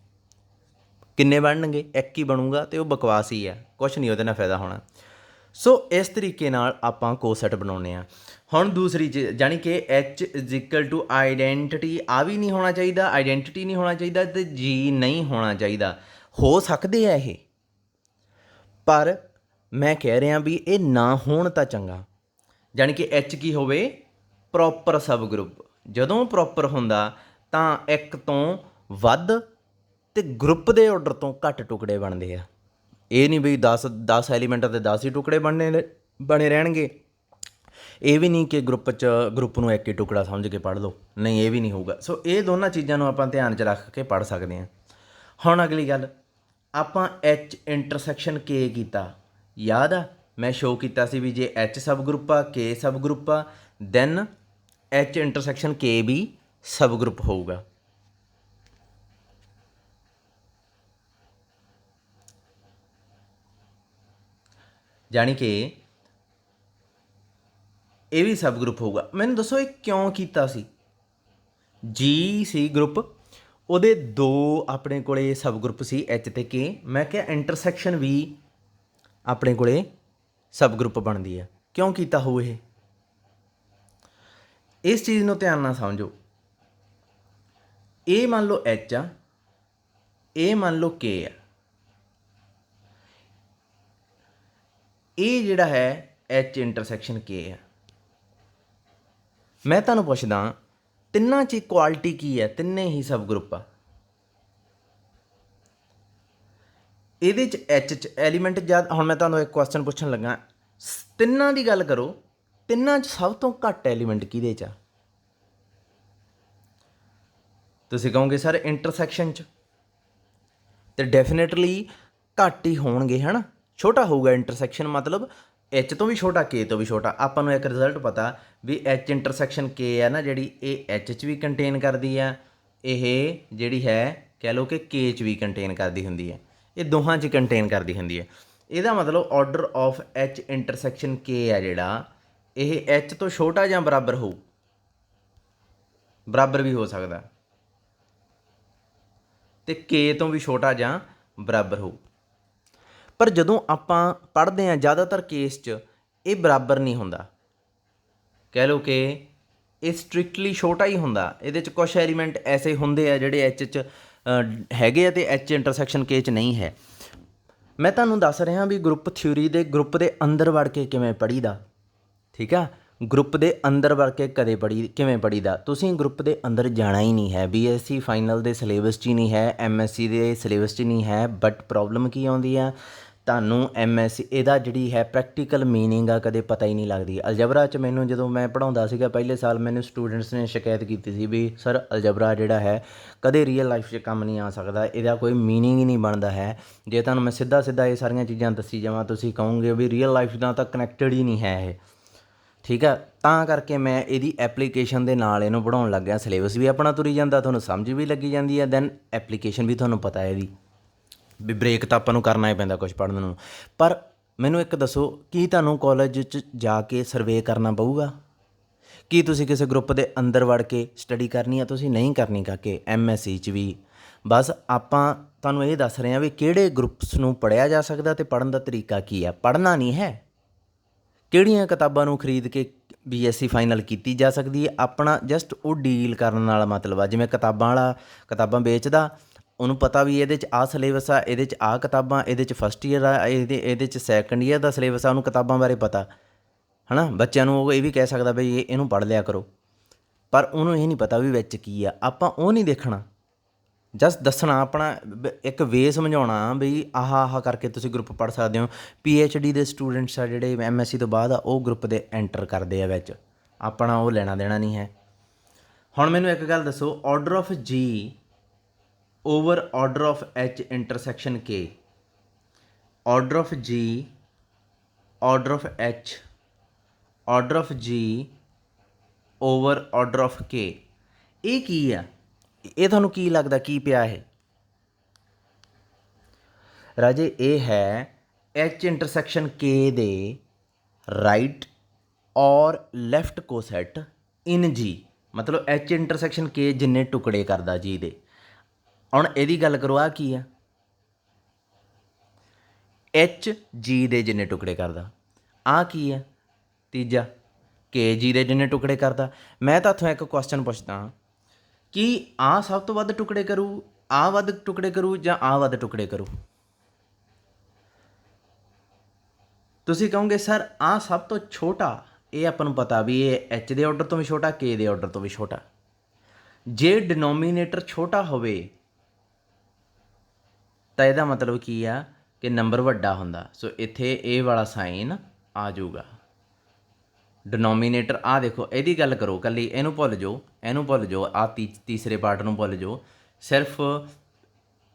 ਕਿੰਨੇ ਬਣਨਗੇ? ਇੱਕ ਹੀ ਬਣੂਗਾ ਅਤੇ ਉਹ ਬਕਵਾਸ ਹੀ ਹੈ, ਕੁਛ ਨਹੀਂ ਉਹਦੇ ਨਾਲ ਫਾਇਦਾ ਹੋਣਾ। ਸੋ ਇਸ ਤਰੀਕੇ ਨਾਲ ਆਪਾਂ ਕੋਸੈਟ ਬਣਾਉਂਦੇ ਹਾਂ। ਹੁਣ ਦੂਸਰੀ ਚੀਜ਼, ਜਾਣੀ ਕਿ H is equal to identity, ਆ ਵੀ ਨਹੀਂ ਹੋਣਾ ਚਾਹੀਦਾ, ਆਈਡੈਂਟਿਟੀ ਨਹੀਂ ਹੋਣਾ ਚਾਹੀਦਾ ਅਤੇ ਜੀ ਨਹੀਂ ਹੋਣਾ ਚਾਹੀਦਾ। ਹੋ ਸਕਦੇ ਆ ਇਹ, ਪਰ ਮੈਂ ਕਹਿ ਰਿਹਾ ਵੀ ਇਹ ਨਾ ਹੋਣ ਤਾਂ ਚੰਗਾ। ਜਾਣੀ ਕਿ ਐਚ ਕੀ ਹੋਵੇ? ਪ੍ਰੋਪਰ ਸਬ ਗਰੁੱਪ। ਜਦੋਂ ਪ੍ਰੋਪਰ ਹੁੰਦਾ ਤਾਂ ਇੱਕ ਤੋਂ ਵੱਧ ਅਤੇ ਗਰੁੱਪ ਦੇ ਆਰਡਰ ਤੋਂ ਘੱਟ ਟੁਕੜੇ ਬਣਦੇ ਆ। ਇਹ ਨਹੀਂ ਵੀ 10 ਐਲੀਮੈਂਟਾਂ ਦੇ 10 ਹੀ ਟੁਕੜੇ ਬਣੇ ਰਹਿਣਗੇ। ਇਹ ਵੀ ਨਹੀਂ ਕਿ ਗਰੁੱਪ ਨੂੰ ਇੱਕ ਹੀ ਟੁਕੜਾ ਸਮਝ ਕੇ ਪੜ੍ਹ ਲਓ, ਨਹੀਂ, ਇਹ ਵੀ ਨਹੀਂ ਹੋਊਗਾ। ਸੋ ਇਹ ਦੋਨਾਂ ਚੀਜ਼ਾਂ ਨੂੰ ਆਪਾਂ ਧਿਆਨ 'ਚ ਰੱਖ ਕੇ ਪੜ੍ਹ ਸਕਦੇ ਹਾਂ। ਹੁਣ ਅਗਲੀ ਗੱਲ, ਆਪਾਂ ਐਚ ਇੰਟਰਸੈਕਸ਼ਨ ਕੇ ਕੀਤਾ, ਯਾਦ ਆ? ਮੈਂ ਸ਼ੋਅ ਕੀਤਾ ਸੀ ਵੀ ਜੇ ਐਚ ਸਬ ਗਰੁੱਪ ਆ, ਕੇ ਸਬ ਗਰੁੱਪ ਆ, ਦੈਨ ਐਚ ਇੰਟਰਸੈਕਸ਼ਨ ਕੇ ਵੀ ਸਬ ਗਰੁੱਪ ਹੋਊਗਾ। ਜਾਣੀ ਕਿ ਇਹ ਵੀ ਸਬ ਗਰੁੱਪ ਹੋਊਗਾ। ਮੈਨੂੰ ਦੱਸੋ ਇਹ ਕਿਉਂ ਕੀਤਾ ਸੀ? ਜੀ ਸੀ ਗਰੁੱਪ, ਉਹਦੇ 2 ਆਪਣੇ ਕੋਲੇ ਸਬ ਗਰੁੱਪ ਸੀ, ਐਚ ਅਤੇ ਕੇ। ਮੈਂ ਕਿਹਾ ਇੰਟਰਸੈਕਸ਼ਨ ਵੀ ਆਪਣੇ ਕੋਲੇ ਸਬ ਗਰੁੱਪ ਬਣਦੀ ਆ। ਕਿਉਂ ਕੀਤਾ ਹੋਊ ਇਹ? ਇਸ ਚੀਜ਼ ਨੂੰ ਧਿਆਨ ਨਾਲ ਸਮਝੋ। ਇਹ ਮੰਨ ਲਓ ਐਚ ਆ, ਇਹ ਮੰਨ ਲਓ ਕੇ ਆ। ਇਹ ਜਿਹੜਾ ਹੈ ਐਚ ਇੰਟਰਸੈਕਸ਼ਨ ਕੇ ਆ। ਮੈਂ ਤੁਹਾਨੂੰ ਪੁੱਛਦਾ, ਤਿੰਨਾਂ 'ਚ ਕੁਆਲਿਟੀ ਕੀ ਹੈ? ਤਿੰਨੇ ਹੀ ਸਬ ਗਰੁੱਪ ਆ। ਇਹਦੇ 'ਚ ਐਚ 'ਚ ਐਲੀਮੈਂਟ ਜਦ, ਹੁਣ ਮੈਂ ਤੁਹਾਨੂੰ ਇੱਕ ਕੁਐਸਚਨ ਪੁੱਛਣ ਲੱਗਾ, ਤਿੰਨਾਂ ਦੀ ਗੱਲ ਕਰੋ, ਤਿੰਨਾਂ 'ਚ ਸਭ ਤੋਂ ਘੱਟ ਐਲੀਮੈਂਟ ਕਿਹਦੇ 'ਚ ਆ? ਤੁਸੀਂ ਕਹੋਗੇ ਸਰ ਇੰਟਰਸੈਕਸ਼ਨ 'ਚ, ਅਤੇ ਡੈਫੀਨੇਟਲੀ ਘੱਟ ਹੀ ਹੋਣਗੇ, ਹੈ ਨਾ, ਛੋਟਾ ਹੋਊਗਾ ਇੰਟਰਸੈਕਸ਼ਨ, ਮਤਲਬ ਐਚ ਤੋਂ ਵੀ ਛੋਟਾ, ਕੇ ਤੋਂ ਵੀ ਛੋਟਾ। ਆਪਾਂ ਨੂੰ ਇੱਕ ਰਿਜ਼ਲਟ ਪਤਾ ਵੀ ਐਚ ਇੰਟਰਸੈਕਸ਼ਨ ਕੇ ਹੈ ਨਾ ਜਿਹੜੀ, ਇਹ ਐਚ 'ਚ ਵੀ ਕੰਟੇਨ ਕਰਦੀ ਆ, ਇਹ ਜਿਹੜੀ ਹੈ ਕਹਿ ਲਓ ਕਿ ਕੇ 'ਚ ਵੀ ਕੰਟੇਨ ਕਰਦੀ ਹੁੰਦੀ ਹੈ, ਇਹ ਦੋਹਾਂ 'ਚ ਕੰਟੇਨ ਕਰਦੀ ਹੁੰਦੀ ਹੈ। ਇਹਦਾ ਮਤਲਬ ਆਰਡਰ ਆਫ ਐਚ ਇੰਟਰਸੈਕਸ਼ਨ ਕੇ ਹੈ ਜਿਹੜਾ, ਇਹ ਐਚ ਤੋਂ ਛੋਟਾ ਜਾਂ ਬਰਾਬਰ ਹੋਊ, ਬਰਾਬਰ ਵੀ ਹੋ ਸਕਦਾ, ਅਤੇ ਕੇ ਤੋਂ ਵੀ ਛੋਟਾ ਜਾਂ ਬਰਾਬਰ ਹੋਊ। ਪਰ ਜਦੋਂ ਆਪਾਂ ਪੜ੍ਹਦੇ ਹਾਂ ਜ਼ਿਆਦਾਤਰ ਕੇਸ 'ਚ ਇਹ ਬਰਾਬਰ ਨਹੀਂ ਹੁੰਦਾ। ਕਹਿ ਲਓ ਕਿ ਇਹ ਸਟ੍ਰਿਕਟਲੀ ਛੋਟਾ ਹੀ ਹੁੰਦਾ। ਇਹਦੇ 'ਚ ਕੁਛ ਐਲੀਮੈਂਟ ਐਸੇ ਹੁੰਦੇ ਆ ਜਿਹੜੇ ਐਚ 'ਚ ਹੈਗੇ ਆ ਅਤੇ ਐਚ ਇੰਟਰਸੈਕਸ਼ਨ ਕੇ 'ਚ ਨਹੀਂ ਹੈ। ਮੈਂ ਤੁਹਾਨੂੰ ਦੱਸ ਰਿਹਾ ਵੀ ਗਰੁੱਪ ਥਿਊਰੀ ਦੇ ਗਰੁੱਪ ਦੇ ਅੰਦਰ ਵੜ ਕੇ ਕਿਵੇਂ ਪੜ੍ਹੀਦਾ, ਠੀਕ ਆ? ਗਰੁੱਪ ਦੇ ਅੰਦਰ ਵੜ ਕੇ ਕਿਵੇਂ ਪੜ੍ਹੀਦਾ? ਤੁਸੀਂ ਗਰੁੱਪ ਦੇ ਅੰਦਰ ਜਾਣਾ ਹੀ ਨਹੀਂ ਹੈ। BSc ਫਾਈਨਲ ਦੇ ਸਿਲੇਬਸ 'ਚ ਹੀ ਨਹੀਂ ਹੈ, MSc ਦੇ ਸਿਲੇਬਸ 'ਚ ਨਹੀਂ ਹੈ। ਬਟ ਪ੍ਰੋਬਲਮ ਕੀ ਆਉਂਦੀ ਆ? ਤੁਹਾਨੂੰ MSc ਇਹਦਾ ਜਿਹੜੀ ਹੈ ਪ੍ਰੈਕਟੀਕਲ ਮੀਨਿੰਗ ਆ ਕਦੇ ਪਤਾ ਹੀ ਨਹੀਂ ਲੱਗਦੀ। ਅਲਜਬਰਾ 'ਚ ਮੈਨੂੰ ਜਦੋਂ ਮੈਂ ਪੜ੍ਹਾਉਂਦਾ ਸੀਗਾ ਪਹਿਲੇ ਸਾਲ, ਮੈਨੂੰ ਸਟੂਡੈਂਟਸ ਨੇ ਸ਼ਿਕਾਇਤ ਕੀਤੀ ਸੀ ਵੀ ਸਰ ਅਲਜਬਰਾ ਜਿਹੜਾ ਹੈ ਕਦੇ ਰੀਅਲ ਲਾਈਫ 'ਚ ਕੰਮ ਨਹੀਂ ਆ ਸਕਦਾ, ਇਹਦਾ ਕੋਈ ਮੀਨਿੰਗ ਹੀ ਨਹੀਂ ਬਣਦਾ ਹੈ। ਜੇ ਤੁਹਾਨੂੰ ਮੈਂ ਸਿੱਧਾ ਇਹ ਸਾਰੀਆਂ ਚੀਜ਼ਾਂ ਦੱਸੀ ਜਾਵਾਂ, ਤੁਸੀਂ ਕਹੋਗੇ ਵੀ ਰੀਅਲ ਲਾਈਫ ਨਾਲ ਤਾਂ ਕਨੈਕਟਡ ਹੀ ਨਹੀਂ ਹੈ ਇਹ, ਠੀਕ ਆ। ਤਾਂ ਕਰਕੇ ਮੈਂ ਇਹਦੀ ਐਪਲੀਕੇਸ਼ਨ ਦੇ ਨਾਲ ਇਹਨੂੰ ਪੜ੍ਹਾਉਣ ਲੱਗ ਗਿਆ। ਸਿਲੇਬਸ ਵੀ ਆਪਣਾ ਤੁਰੀ ਜਾਂਦਾ, ਤੁਹਾਨੂੰ ਸਮਝ ਵੀ ਲੱਗੀ ਜਾਂਦੀ ਹੈ, ਦੈਨ ਐਪਲੀਕੇਸ਼ਨ ਵੀ ਤੁਹਾਨੂੰ ਪਤਾ ਇਹਦੀ ਵੀ ਬ੍ਰੇਕ ਤਾਂ ਆਪਾਂ ਨੂੰ ਕਰਨਾ ਹੀ ਪੈਂਦਾ ਕੁਛ ਪੜ੍ਹਨ ਨੂੰ। ਪਰ ਮੈਨੂੰ ਇੱਕ ਦੱਸੋ, ਕੀ ਤੁਹਾਨੂੰ ਕਾਲਜ 'ਚ ਜਾ ਕੇ ਸਰਵੇ ਕਰਨਾ ਪਊਗਾ? ਕੀ ਤੁਸੀਂ ਕਿਸੇ ਗਰੁੱਪ ਦੇ ਅੰਦਰ ਵੜ ਕੇ ਸਟੱਡੀ ਕਰਨੀ ਆ? ਤੁਸੀਂ ਨਹੀਂ ਕਰਨੀ ਕਾਕੇ। MSc 'ਚ ਵੀ ਬਸ ਆਪਾਂ ਤੁਹਾਨੂੰ ਇਹ ਦੱਸ ਰਹੇ ਹਾਂ ਵੀ ਕਿਹੜੇ ਗਰੁੱਪਸ ਨੂੰ ਪੜ੍ਹਿਆ ਜਾ ਸਕਦਾ ਅਤੇ ਪੜ੍ਹਨ ਦਾ ਤਰੀਕਾ ਕੀ ਆ। ਪੜ੍ਹਨਾ ਨਹੀਂ ਹੈ, ਕਿਹੜੀਆਂ ਕਿਤਾਬਾਂ ਨੂੰ ਖਰੀਦ ਕੇ BSc ਫਾਈਨਲ ਕੀਤੀ ਜਾ ਸਕਦੀ ਹੈ। ਆਪਣਾ ਜਸਟ ਉਹ ਡੀਲ ਕਰਨ ਨਾਲ ਮਤਲਬ ਆ। ਜਿਵੇਂ ਕਿਤਾਬਾਂ ਵਾਲਾ ਕਿਤਾਬਾਂ ਵੇਚਦਾ, ਉਹਨੂੰ ਪਤਾ ਵੀ ਇਹਦੇ 'ਚ ਆਹ ਸਿਲੇਬਸ ਆ, ਇਹਦੇ 'ਚ ਆਹ ਕਿਤਾਬਾਂ, ਇਹਦੇ 'ਚ ਫਸਟ ਈਅਰ ਆ, ਇਹਦੇ 'ਚ ਸੈਕੰਡ ਈਅਰ ਦਾ ਸਿਲੇਬਸ ਆ, ਉਹਨੂੰ ਕਿਤਾਬਾਂ ਬਾਰੇ ਪਤਾ ਹੈ ਨਾ। ਬੱਚਿਆਂ ਨੂੰ ਉਹ ਇਹ ਵੀ ਕਹਿ ਸਕਦਾ ਬਈ ਇਹਨੂੰ ਪੜ੍ਹ ਲਿਆ ਕਰੋ, ਪਰ ਉਹਨੂੰ ਇਹ ਨਹੀਂ ਪਤਾ ਵੀ ਵਿੱਚ ਕੀ ਆ। ਆਪਾਂ ਉਹ ਨਹੀਂ ਦੇਖਣਾ, ਜਸਟ ਦੱਸਣਾ, ਆਪਣਾ ਇੱਕ ਵੇ ਸਮਝਾਉਣਾ ਵੀ ਆਹ ਕਰਕੇ ਤੁਸੀਂ ਗਰੁੱਪ ਪੜ੍ਹ ਸਕਦੇ ਹੋ। PhD ਦੇ ਸਟੂਡੈਂਟਸ ਆ ਜਿਹੜੇ MSc ਤੋਂ ਬਾਅਦ ਆ, ਉਹ ਗਰੁੱਪ ਦੇ ਐਂਟਰ ਕਰਦੇ ਆ ਵਿੱਚ, ਆਪਣਾ ਉਹ ਲੈਣਾ ਦੇਣਾ ਨਹੀਂ ਹੈ। ਹੁਣ ਮੈਨੂੰ ਇੱਕ ਗੱਲ ਦੱਸੋ, order of G over order of H intersection K, order of G order of H, order of G over order of K, ਇਹ ਕੀ ਆ? ਇਹ ਤੁਹਾਨੂੰ ਕੀ ਲੱਗਦਾ ਕੀ ਪਿਆ ਇਹ ਰਾਜੇ? ਇਹ ਹੈ H ਇੰਟਰਸੈਕਸ਼ਨ K ਦੇ ਰਾਈਟ ਔਰ ਲੈਫਟ ਕੋਸੈਟ ਇਨ G। ਮਤਲਬ H ਇੰਟਰਸੈਕਸ਼ਨ K ਜਿੰਨੇ ਟੁਕੜੇ ਕਰਦਾ G ਦੇ। ਹੁਣ ਇਹਦੀ ਗੱਲ ਕਰੋ, ਆਹ ਕੀ ਆ? H G ਦੇ ਜਿੰਨੇ ਟੁਕੜੇ ਕਰਦਾ। ਆਹ ਕੀ ਆ? ਤੀਜਾ K G ਦੇ ਜਿੰਨੇ ਟੁਕੜੇ ਕਰਦਾ। ਮੈਂ ਤੁਹਾਨੂੰ ਇੱਕ ਕੁਐਸਚਨ ਪੁੱਛਦਾ ਕਿ ਆਹ ਸਭ ਤੋਂ ਵੱਧ ਟੁਕੜੇ ਕਰੂ, ਆਹ ਵੱਧ ਟੁਕੜੇ ਕਰੂ, ਜਾਂ ਆਹ ਵੱਧ ਟੁਕੜੇ ਕਰੂ? ਤੁਸੀਂ ਕਹੋਗੇ ਸਰ ਆਹ ਸਭ ਤੋਂ ਛੋਟਾ, ਇਹ ਆਪਾਂ ਨੂੰ ਪਤਾ ਵੀ ਇਹ H ਦੇ ਆਰਡਰ ਤੋਂ ਵੀ ਛੋਟਾ, K ਦੇ ਆਰਡਰ ਤੋਂ ਵੀ ਛੋਟਾ। ਜੇ ਡਿਨੋਮੀਨੇਟਰ ਛੋਟਾ ਹੋਵੇ ਤਾਂ ਇਹਦਾ ਮਤਲਬ ਕੀ ਆ ਕਿ ਨੰਬਰ ਵੱਡਾ ਹੁੰਦਾ। ਸੋ ਇੱਥੇ ਇਹ ਵਾਲਾ ਸਾਈਨ ਆ ਜਾਊਗਾ। ਡਿਨੋਮੀਨੇਟਰ ਆਹ ਦੇਖੋ, ਇਹਦੀ ਗੱਲ ਕਰੋ ਕੱਲੀ, ਇਹਨੂੰ ਭੁੱਲ ਜਾਓ, ਇਹਨੂੰ ਭੁੱਲ ਜਾਓ, ਆਹ ਤੀਸਰੇ ਪਾਰਟ ਨੂੰ ਭੁੱਲ ਜਾਓ, ਸਿਰਫ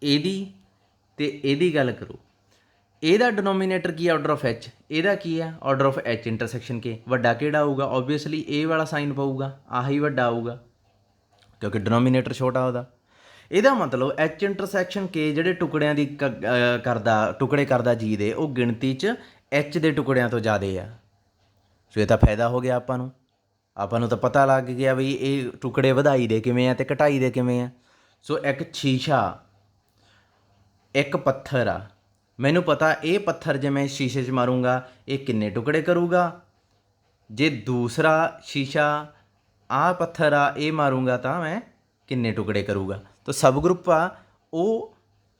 ਇਹਦੀ ਅਤੇ ਇਹਦੀ ਗੱਲ ਕਰੋ। ਇਹਦਾ ਡਿਨੋਮੀਨੇਟਰ ਕੀ ਆ? Order of H। ਇਹਦਾ ਕੀ ਆ? Order of H intersection K। ਵੱਡਾ ਕਿਹੜਾ ਆਊਗਾ? ਓਬਵੀਅਸਲੀ ਇਹ ਵਾਲਾ ਸਾਈਨ ਪਊਗਾ, ਆਹੀ ਵੱਡਾ ਆਊਗਾ ਕਿਉਂਕਿ ਡਿਨੋਮੀਨੇਟਰ ਛੋਟਾ ਉਹਦਾ। ਇਹਦਾ ਮਤਲਬ H ਇੰਟਰਸੈਕਸ਼ਨ K ਜਿਹੜੇ ਟੁਕੜਿਆਂ ਦੀ ਟੁਕੜੇ ਕਰਦਾ G ਦੇ, ਉਹ ਗਿਣਤੀ 'ਚ H ਦੇ ਟੁਕੜਿਆਂ ਤੋਂ ਜ਼ਿਆਦਾ ਆ। ਸੋ ਇਹ ਤਾਂ ਫਾਇਦਾ ਹੋ ਗਿਆ ਆਪਾਂ ਨੂੰ ਤਾਂ ਪਤਾ ਲੱਗ ਗਿਆ ਵੀ ਇਹ ਟੁਕੜੇ ਵਧਾਈ ਦੇ ਕਿਵੇਂ ਆ ਅਤੇ ਘਟਾਈ ਦੇ ਕਿਵੇਂ ਆ। ਸੋ ਇੱਕ ਸ਼ੀਸ਼ਾ, ਇੱਕ ਪੱਥਰ ਆ, ਮੈਨੂੰ ਪਤਾ ਇਹ ਪੱਥਰ ਜੇ ਮੈਂ ਸ਼ੀਸ਼ੇ 'ਚ ਮਾਰੂੰਗਾ ਇਹ ਕਿੰਨੇ ਟੁਕੜੇ ਕਰੂਗਾ। ਜੇ ਦੂਸਰਾ ਸ਼ੀਸ਼ਾ ਆਹ ਪੱਥਰ ਆ ਇਹ ਮਾਰੂੰਗਾ ਤਾਂ ਮੈਂ ਕਿੰਨੇ ਟੁਕੜੇ ਕਰੂਗਾ। ਤਾਂ ਸਬ ਗਰੁੱਪ ਆ ਉਹ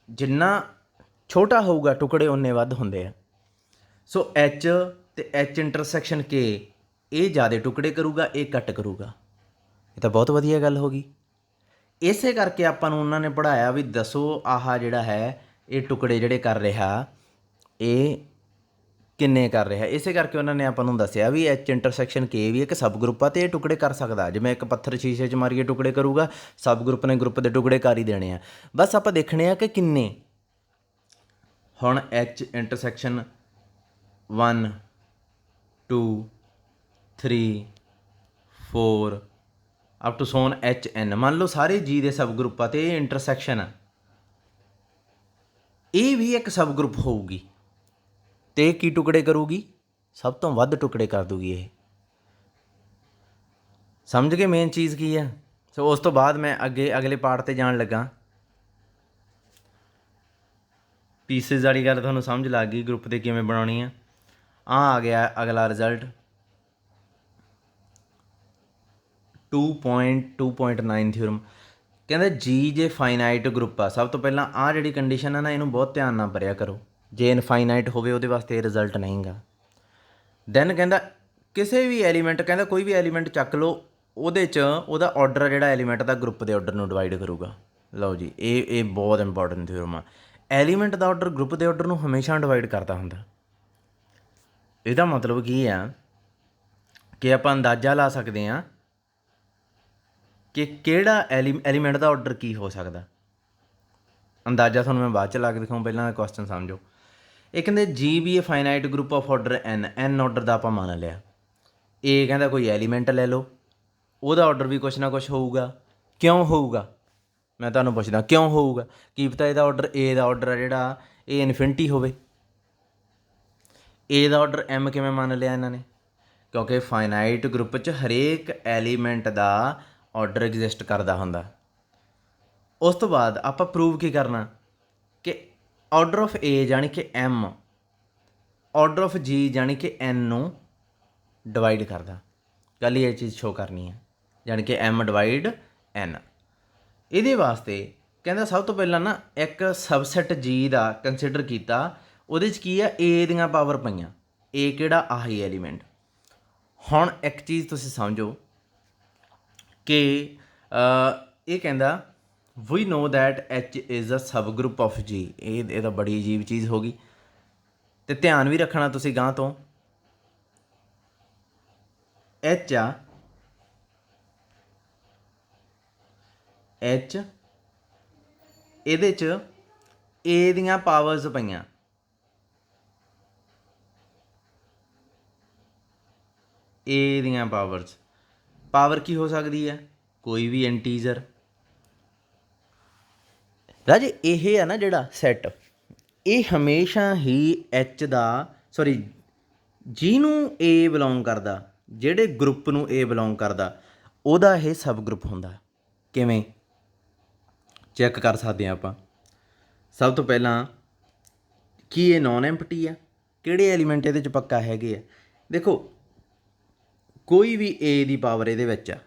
ਜਿੰਨਾ ਛੋਟਾ ਹੋਊਗਾ ਟੁਕੜੇ ਉਨੇ ਵੱਧ ਹੁੰਦੇ ਆ। ਸੋ H ਅਤੇ H ਇੰਟਰਸੈਕਸ਼ਨ K ਇਹ ਜ਼ਿਆਦਾ ਟੁਕੜੇ ਕਰੂਗਾ, ਇਹ ਘੱਟ ਕਰੂਗਾ। ਇਹ ਤਾਂ ਬਹੁਤ ਵਧੀਆ ਗੱਲ ਹੋ ਗਈ। ਇਸੇ ਕਰਕੇ ਆਪਾਂ ਨੂੰ ਉਹਨਾਂ ਨੇ ਪੜ੍ਹਾਇਆ ਵੀ ਦੱਸੋ ਆਹ ਜਿਹੜਾ ਹੈ ਇਹ ਟੁਕੜੇ ਜਿਹੜੇ ਕਰ ਰਿਹਾ ਇਹ ਕਿੰਨੇ ਕਰ ਰਿਹਾ। ਇਸੇ ਕਰਕੇ ਉਹਨਾਂ ਨੇ ਆਪਾਂ ਨੂੰ ਦੱਸਿਆ ਵੀ H ਇੰਟਰਸੈਕਸ਼ਨ K ਵੀ ਇੱਕ ਸਬ ਗਰੁੱਪ ਆ ਅਤੇ ਇਹ ਟੁਕੜੇ ਕਰ ਸਕਦਾ। ਜਿਵੇਂ ਇੱਕ ਪੱਥਰ ਸ਼ੀਸ਼ੇ 'ਚ ਮਾਰੀਏ ਟੁਕੜੇ ਕਰੂਗਾ, ਸਬ ਗਰੁੱਪ ਨੇ ਗਰੁੱਪ ਦੇ ਟੁਕੜੇ ਕਰ ਹੀ ਦੇਣੇ ਆ। ਬਸ ਆਪਾਂ ਦੇਖਣੇ ਆ ਕਿ ਕਿੰਨੇ। ਹੁਣ H intersection 1 2 3 4 up to so on HN, ਮੰਨ ਲਓ ਸਾਰੇ G ਦੇ ਸਬ ਗਰੁੱਪ ਆ ਅਤੇ ਇਹ ਇੰਟਰਸੈਕਸ਼ਨ ਆ, ਇਹ ਵੀ ਇੱਕ ਸਬ ਗਰੁੱਪ ਹੋਊਗੀ ਅਤੇ ਕੀ ਟੁਕੜੇ ਕਰੂਗੀ? ਸਭ ਤੋਂ ਵੱਧ ਟੁਕੜੇ ਕਰ ਦੂਗੀ ਇਹ। ਸਮਝ ਗਏ ਮੇਨ ਚੀਜ਼ ਕੀ ਆ? ਸੋ ਉਸ ਤੋਂ ਬਾਅਦ ਮੈਂ ਅਗਲੇ ਪਾਰਟ 'ਤੇ ਜਾਣ ਲੱਗਾ। ਪੀਸਿਸ ਵਾਲੀ ਗੱਲ ਤੁਹਾਨੂੰ ਸਮਝ ਲੱਗ ਗਈ ਗਰੁੱਪ 'ਤੇ ਕਿਵੇਂ ਬਣਾਉਣੀ ਆ। ਆ ਗਿਆ ਅਗਲਾ ਰਿਜ਼ਲਟ 2.2.9 ਥਿਊਰਮ। ਕਹਿੰਦਾ G ਜੇ ਫਾਈਨਾਈਟ ਗਰੁੱਪ ਆ, ਸਭ ਤੋਂ ਪਹਿਲਾਂ ਆਹ ਜਿਹੜੀ ਕੰਡੀਸ਼ਨ ਆ ਨਾ ਇਹਨੂੰ ਬਹੁਤ ਧਿਆਨ ਨਾਲ ਪੜ੍ਹਿਆ ਕਰੋ। ਜੇ ਇਨਫਾਈਨਾਈਟ ਹੋਵੇ ਉਹਦੇ ਵਾਸਤੇ ਇਹ ਰਿਜ਼ਲਟ ਨਹੀਂ ਗਾ। ਦੈਨ ਕਹਿੰਦਾ ਕਿਸੇ ਵੀ ਐਲੀਮੈਂਟ, ਕਹਿੰਦਾ ਕੋਈ ਵੀ ਐਲੀਮੈਂਟ ਚੱਕ ਲਓ, ਉਹਦੇ 'ਚ ਉਹਦਾ ਆਰਡਰ ਜਿਹੜਾ ਐਲੀਮੈਂਟ ਦਾ ਗਰੁੱਪ ਦੇ ਆਰਡਰ ਨੂੰ ਡਿਵਾਈਡ ਕਰੂਗਾ। ਲਓ ਜੀ ਇਹ ਬਹੁਤ ਇੰਪੋਰਟੈਂਟ ਥਿਊਰਮ ਆ। ਐਲੀਮੈਂਟ ਦਾ ਆਰਡਰ ਗਰੁੱਪ ਦੇ ਆਰਡਰ ਨੂੰ ਹਮੇਸ਼ਾ ਡਿਵਾਈਡ ਕਰਦਾ ਹੁੰਦਾ। ਇਹਦਾ ਮਤਲਬ ਕੀ ਆ ਕਿ ਆਪਾਂ ਅੰਦਾਜ਼ਾ ਲਾ ਸਕਦੇ ਹਾਂ ਕਿ ਕਿਹੜਾ ਐਲੀਮੈਂਟ ਦਾ ਆਰਡਰ ਕੀ ਹੋ ਸਕਦਾ। ਅੰਦਾਜ਼ਾ ਤੁਹਾਨੂੰ ਮੈਂ ਬਾਅਦ 'ਚ ਲਾ ਕੇ ਦਿਖਾਊਂ, ਪਹਿਲਾਂ ਕੁਐਸਚਨ ਸਮਝੋ। ਇਹ ਕਹਿੰਦੇ ਜੀ ਵੀ a finite group of order N order ਦਾ ਆਪਾਂ ਮੰਨ ਲਿਆ। ਇਹ ਕਹਿੰਦਾ ਕੋਈ ਐਲੀਮੈਂਟ ਲੈ ਲਓ, ਉਹਦਾ ਆਰਡਰ ਵੀ ਕੁਛ ਨਾ ਕੁਛ ਹੋਊਗਾ। ਕਿਉਂ ਹੋਊਗਾ ਮੈਂ ਤੁਹਾਨੂੰ ਪੁੱਛਦਾ, ਕਿਉਂ ਹੋਊਗਾ? ਕੀ ਪਤਾ ਇਹਦਾ ਆਰਡਰ ਏ ਦਾ ਆਰਡਰ ਆ ਜਿਹੜਾ ਇਹ ਇਨਫਿਨਿਟੀ ਹੋਵੇ। ਏ ਦਾ ਆਰਡਰ ਐਮ ਕਿਵੇਂ ਮੰਨ ਲਿਆ ਇਹਨਾਂ ਨੇ? ਕਿਉਂਕਿ ਫਾਈਨਾਈਟ ਗਰੁੱਪ 'ਚ ਹਰੇਕ ਐਲੀਮੈਂਟ ਦਾ ਆਰਡਰ ਐਗਜ਼ਿਸਟ ਕਰਦਾ ਹੁੰਦਾ। ਉਸ ਤੋਂ ਬਾਅਦ ਆਪਾਂ ਪ੍ਰੂਵ ਕੀ ਕਰਨਾ ਕਿ ਆਰਡਰ ਆਫ ਏ ਜਾਣੀ ਕਿ ਐਮ ਆਰਡਰ ਆਫ ਜੀ ਜਾਣੀ ਕਿ ਐਨ ਨੂੰ ਡਿਵਾਈਡ ਕਰਦਾ। ਕੱਲ ਹੀ ਇਹ ਚੀਜ਼ ਸ਼ੋ ਕਰਨੀ ਹੈ, ਜਾਣੀ ਕਿ ਐਮ ਡਿਵਾਈਡ ਐਨ। ਇਹਦੇ ਵਾਸਤੇ ਕਹਿੰਦਾ ਸਭ ਤੋਂ ਪਹਿਲਾਂ ਨਾ ਇੱਕ ਸਬਸੈਟ ਜੀ ਦਾ ਕੰਸੀਡਰ ਕੀਤਾ। ਉਹਦੇ 'ਚ ਕੀ ਆ, ਏ ਦੀਆਂ ਪਾਵਰ ਪਈਆਂ। ਏ ਕਿਹੜਾ? ਆਹੀ ਐਲੀਮੈਂਟ। ਹੁਣ ਇੱਕ ਚੀਜ਼ ਤੁਸੀਂ ਸਮਝੋ ਕਿ ਇਹ ਕਹਿੰਦਾ ਵੀ ਨੋ that H is a sub group of ਜੀ। ਇਹ ਤਾਂ ਬੜੀ ਅਜੀਬ ਚੀਜ਼ ਹੋ ਗਈ, ਅਤੇ ਧਿਆਨ ਵੀ ਰੱਖਣਾ ਤੁਸੀਂ ਗਾਂ ਤੋਂ। ਐਚ ਆ, ਐਚ ਇਹਦੇ 'ਚ ਏ ਦੀਆਂ ਪਾਵਰਸ ਪਈਆਂ। ਏ ਦੀਆਂ ਪਾਵਰਸ, ਪਾਵਰ ਕੀ ਹੋ ਸਕਦੀ ਹੈ? ਕੋਈ ਵੀ ਇੰਟੀਜ਼ਰ। ਰਾਜੇ ਇਹ ਆ ਨਾ ਜਿਹੜਾ ਸੈੱਟ, ਇਹ ਹਮੇਸ਼ਾ ਹੀ ਐਚ ਦਾ ਜਿਹਨੂੰ ਏ ਬਿਲੋਂਗ ਕਰਦਾ, ਜਿਹੜੇ ਗਰੁੱਪ ਨੂੰ ਏ ਬਿਲੋਂਗ ਕਰਦਾ, ਉਹਦਾ ਇਹ ਸਬ ਗਰੁੱਪ ਹੁੰਦਾ। ਕਿਵੇਂ ਚੈੱਕ ਕਰ ਸਕਦੇ ਹਾਂ ਆਪਾਂ? ਸਭ ਤੋਂ ਪਹਿਲਾਂ ਕੀ ਇਹ ਨੋਨ ਐਮਪਟੀ ਆ? ਕਿਹੜੇ ਐਲੀਮੈਂਟ ਇਹਦੇ 'ਚ ਪੱਕਾ ਹੈਗੇ ਆ? ਦੇਖੋ ਕੋਈ ਵੀ ਏ ਦੀ ਪਾਵਰ ਇਹਦੇ ਵਿੱਚ ਆ,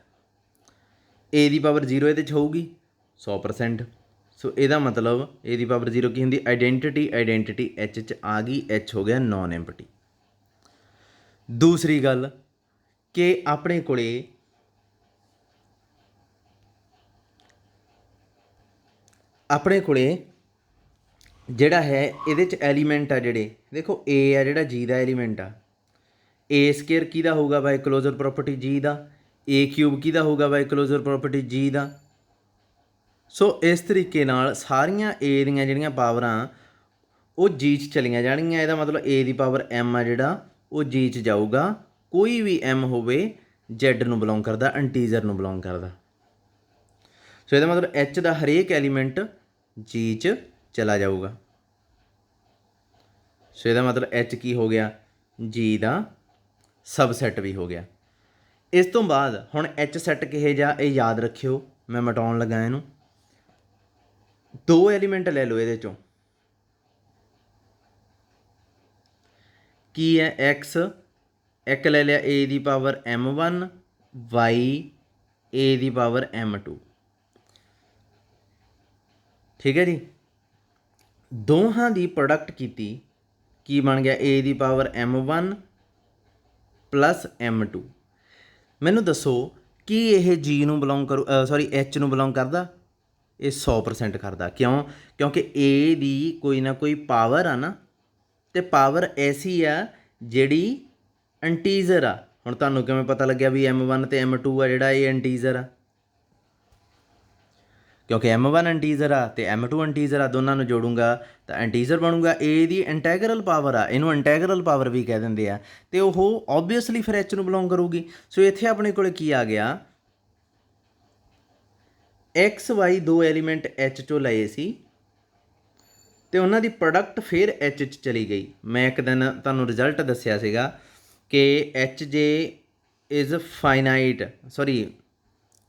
ਏ ਦੀ ਪਾਵਰ 0 ਇਹਦੇ 'ਚ ਹੋਊਗੀ 100%। ਸੋ ਇਹਦਾ ਮਤਲਬ ਏ ਦੀ ਪਾਵਰ 0 ਕੀ ਹੁੰਦੀ? ਆਈਡੈਂਟੀਟੀ ਐਚ 'ਚ ਆ ਗਈ, ਐਚ ਹੋ ਗਿਆ ਨੋਨ ਐਮਪਟੀ। ਦੂਸਰੀ ਗੱਲ ਕਿ ਆਪਣੇ ਕੋਲੇ ਜਿਹੜਾ ਹੈ ਇਹਦੇ 'ਚ ਐਲੀਮੈਂਟ ਆ ਜਿਹੜੇ, ਦੇਖੋ ਏ ਆ ਜਿਹੜਾ ਜੀ ਦਾ ਐਲੀਮੈਂਟ ਆ, ਏ ਸਕੇਅਰ ਕਿਹਦਾ ਹੋਊਗਾ? ਬਾਈ ਕਲੋਜ਼ਰ ਪ੍ਰੋਪਰਟੀ ਜੀ ਦਾ। ਏ ਕਿਊਬ ਕਿਹਦਾ ਹੋਊਗਾ? ਬਾਈ ਕਲੋਜ਼ਰ ਪ੍ਰੋਪਰਟੀ ਜੀ ਦਾ। ਸੋ ਇਸ ਤਰੀਕੇ ਨਾਲ ਸਾਰੀਆਂ ਏ ਦੀਆਂ ਜਿਹੜੀਆਂ ਪਾਵਰਾਂ ਉਹ ਜੀ 'ਚ ਚਲੀਆਂ ਜਾਣਗੀਆਂ। ਇਹਦਾ ਮਤਲਬ ਏ ਦੀ ਪਾਵਰ ਐਮ ਆ ਜਿਹੜਾ ਉਹ ਜੀ 'ਚ ਜਾਊਗਾ। ਕੋਈ ਵੀ ਐਮ ਹੋਵੇ ਜ਼ੈਡ ਨੂੰ ਬਿਲੋਂਗ ਕਰਦਾ, ਇੰਟੀਜ਼ਰ ਨੂੰ ਬਿਲੋਂਗ ਕਰਦਾ। ਸੋ ਇਹਦਾ ਮਤਲਬ ਐਚ ਦਾ ਹਰੇਕ ਐਲੀਮੈਂਟ ਜੀ 'ਚ ਚਲਾ ਜਾਊਗਾ। ਸੋ ਇਹਦਾ ਮਤਲਬ ਐਚ ਕੀ ਹੋ ਗਿਆ? ਜੀ ਦਾ ਸਬਸੈਟ ਵੀ ਹੋ ਗਿਆ। ਇਸ ਤੋਂ ਬਾਅਦ ਹੁਣ ਐਚ ਸੈੱਟ ਕਿਹੇ ਜਾ, ਇਹ ਯਾਦ ਰੱਖਿਓ, ਮੈਂ ਮਿਟਾਉਣ ਲੱਗਾ ਇਹਨੂੰ। ਦੋ ਐਲੀਮੈਂਟ ਲੈ ਲਓ ਇਹਦੇ 'ਚੋਂ, ਕੀ ਹੈ? ਐਕਸ, ਇੱਕ ਲੈ ਲਿਆ ਏ ਦੀ ਪਾਵਰ m1, ਵਾਈ ਏ ਦੀ ਪਾਵਰ m2। ਠੀਕ ਹੈ ਜੀ। ਦੋਹਾਂ ਦੀ ਪ੍ਰੋਡਕਟ ਕੀਤੀ, ਕੀ ਬਣ ਗਿਆ? ਏ ਦੀ ਪਾਵਰ m1 ਪਲੱਸ m2। ਮੈਨੂੰ ਦੱਸੋ ਕੀ ਇਹ ਜੀ ਨੂੰ ਬਿਲੋਂਗ ਕਰੂ, ਐਚ ਨੂੰ ਬਿਲੋਂਗ ਕਰਦਾ? ਇਹ 100% ਕਰਦਾ। ਕਿਉਂ? ਕਿਉਂਕਿ ਏ ਦੀ ਕੋਈ ਨਾ ਕੋਈ ਪਾਵਰ ਆ ਨਾ, ਅਤੇ ਪਾਵਰ ਐਸੀ ਆ ਜਿਹੜੀ ਇੰਟੀਜ਼ਰ ਆ। ਹੁਣ ਤੁਹਾਨੂੰ ਕਿਵੇਂ ਪਤਾ ਲੱਗਿਆ ਵੀ m1 ਅਤੇ m2 ਆ ਜਿਹੜਾ ਇਹ ਇੰਟੀਜ਼ਰ ਆ? ਕਿਉਂਕਿ m1 ਇੰਟੀਜ਼ਰ ਆ ਅਤੇ m2 ਇੰਟੀਜ਼ਰ ਆ, ਦੋਨਾਂ ਨੂੰ ਜੋੜੂੰਗਾ ਤਾਂ ਇੰਟੀਜ਼ਰ ਬਣੂਗਾ। ਏ ਦੀ ਇੰਟੈਗਰਲ ਪਾਵਰ ਆ, ਇਹਨੂੰ ਇੰਟੈਗਰਲ ਪਾਵਰ ਵੀ ਕਹਿ ਦਿੰਦੇ ਆ, ਅਤੇ ਉਹ ਓਬਵੀਅਸਲੀ ਫਿਰ ਐਚ ਨੂੰ ਬਿਲੋਂਗ ਕਰੂਗੀ। ਸੋ ਇੱਥੇ ਆਪਣੇ ਕੋਲ ਕੀ ਆ ਗਿਆ? ਐਕਸ ਵਾਈ ਦੋ ਐਲੀਮੈਂਟ ਐਚ 'ਚੋਂ ਲਏ ਸੀ ਅਤੇ ਉਹਨਾਂ ਦੀ ਪ੍ਰੋਡਕਟ ਫਿਰ ਐਚ 'ਚ ਚਲੀ ਗਈ। ਮੈਂ ਇੱਕ ਦਿਨ ਤੁਹਾਨੂੰ ਰਿਜ਼ਲਟ ਦੱਸਿਆ ਸੀਗਾ ਕਿ ਐਚ ਜੇ is finite,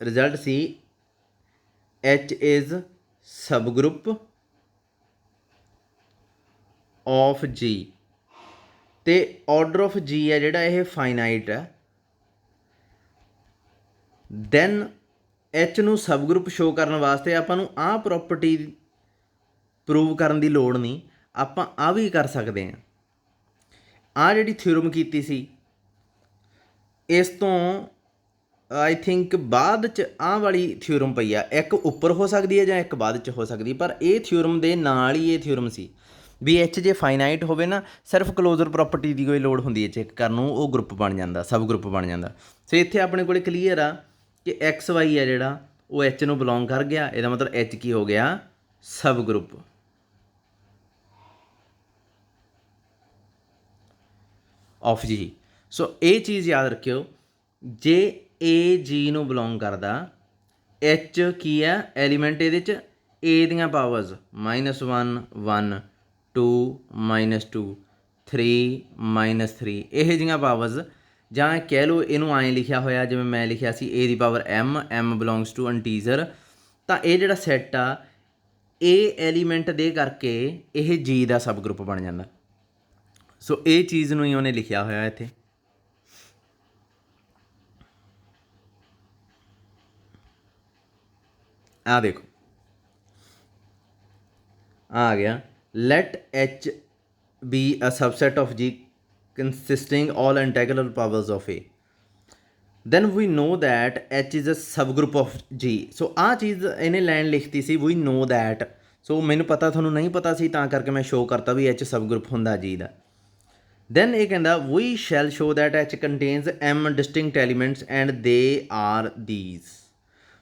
result C H is sub group of ਜੀ, ਅਤੇ ਆਰਡਰ ਆਫ ਜੀ ਹੈ ਜਿਹੜਾ ਇਹ ਫਾਈਨਾਈਟ ਹੈ। ਦੈਨ ਐਚ ਨੂੰ ਸਬ ਗਰੁੱਪ ਸ਼ੋ ਕਰਨ ਵਾਸਤੇ ਆਪਾਂ ਨੂੰ ਆਹ ਪ੍ਰੋਪਰਟੀ ਪ੍ਰੂਵ ਕਰਨ ਦੀ ਲੋੜ ਨਹੀਂ, ਆਪਾਂ ਆਹ ਵੀ ਕਰ ਸਕਦੇ ਹਾਂ। ਆਹ ਜਿਹੜੀ ਥਿਊਰਮ ਕੀਤੀ ਸੀ, ਇਸ ਤੋਂ आई थिंक बाद च आह वाली थ्योरम पई आ, एक उपर हो सकती है ਜਾਂ ਇੱਕ ਬਾਅਦ ਚ ਹੋ ਸਕਦੀ, ਪਰ ਇਹ ਥਿਊਰਮ ਦੇ ਨਾਲ ਹੀ ਇਹ ਥਿਊਰਮ ਸੀ ਵੀ ਐਚ ਜੇ ਫਾਈਨਾਈਟ ਹੋਵੇ ਨਾ, ਸਿਰਫ ਕਲੋਜ਼ਰ ਪ੍ਰੋਪਰਟੀ ਦੀ ਕੋਈ ਲੋੜ ਹੁੰਦੀ ਹੈ ਚੈੱਕ ਕਰਨ ਨੂੰ, ਉਹ ਗਰੁੱਪ ਬਣ ਜਾਂਦਾ, ਸਬ ਗਰੁੱਪ ਬਣ ਜਾਂਦਾ। ਸੋ ਇੱਥੇ ਆਪਣੇ ਕੋਲ ਕਲੀਅਰ ਆ ਕਿ ਐਕਸ ਵਾਈ ਹੈ ਜਿਹੜਾ ਉਹ ਐਚ ਨੂੰ ਬਿਲੋਂਗ ਕਰ ਗਿਆ, ਇਹਦਾ ਮਤਲਬ ਐਚ ਕੀ ਹੋ ਗਿਆ, ਸਬ ਗਰੁੱਪ। ਆਫ ਜੀ। ਸੋ ਇਹ ਚੀਜ਼ ਯਾਦ ਰੱਖਿਓ, ਜੇ ਏ ਜੀ ਨੂੰ ਬਿਲੋਂਗ ਕਰਦਾ, ਐਚ ਕੀ ਹੈ ਐਲੀਮੈਂਟ ਇਹਦੇ 'ਚ, ਏ ਦੀਆਂ ਪਾਵਰਸ -1 1 2 -2 3 -3 ਇਹ ਜਿਹੀਆਂ ਪਾਵਰਸ, ਜਾਂ ਕਹਿ ਲਓ ਇਹਨੂੰ ਐਂ ਲਿਖਿਆ ਹੋਇਆ ਜਿਵੇਂ ਮੈਂ ਲਿਖਿਆ ਸੀ ਏ ਦੀ power m belongs to integer, ਤਾਂ ਇਹ ਜਿਹੜਾ ਸੈੱਟ ਆ ਇਹ ਐਲੀਮੈਂਟ ਦੇ ਕਰਕੇ ਇਹ ਜੀ ਦਾ ਸਬ ਗਰੁੱਪ ਬਣ ਜਾਂਦਾ। ਸੋ ਇਹ ਚੀਜ਼ ਨੂੰ ਹੀ ਉਹਨੇ ਲਿਖਿਆ ਹੋਇਆ ਇੱਥੇ। ਆ ਦੇਖੋ ਆ ਗਿਆ, let H be a subset of G consisting all integral powers of A, then we know that H is a subgroup of G। so ਆਹ ਚੀਜ਼ ਇਹਨੇ ਲਾਈਨ ਲਿਖਤੀ ਸੀ we know that, ਸੋ ਮੈਨੂੰ ਪਤਾ ਤੁਹਾਨੂੰ ਨਹੀਂ ਪਤਾ ਸੀ ਤਾਂ ਕਰਕੇ ਮੈਂ ਸ਼ੋਅ ਕਰਤਾ ਵੀ H ਸਬ ਗਰੁੱਪ ਹੁੰਦਾ G ਦਾ। then ਇਹ ਕਹਿੰਦਾ we shall show that H contains M distinct elements and they are these।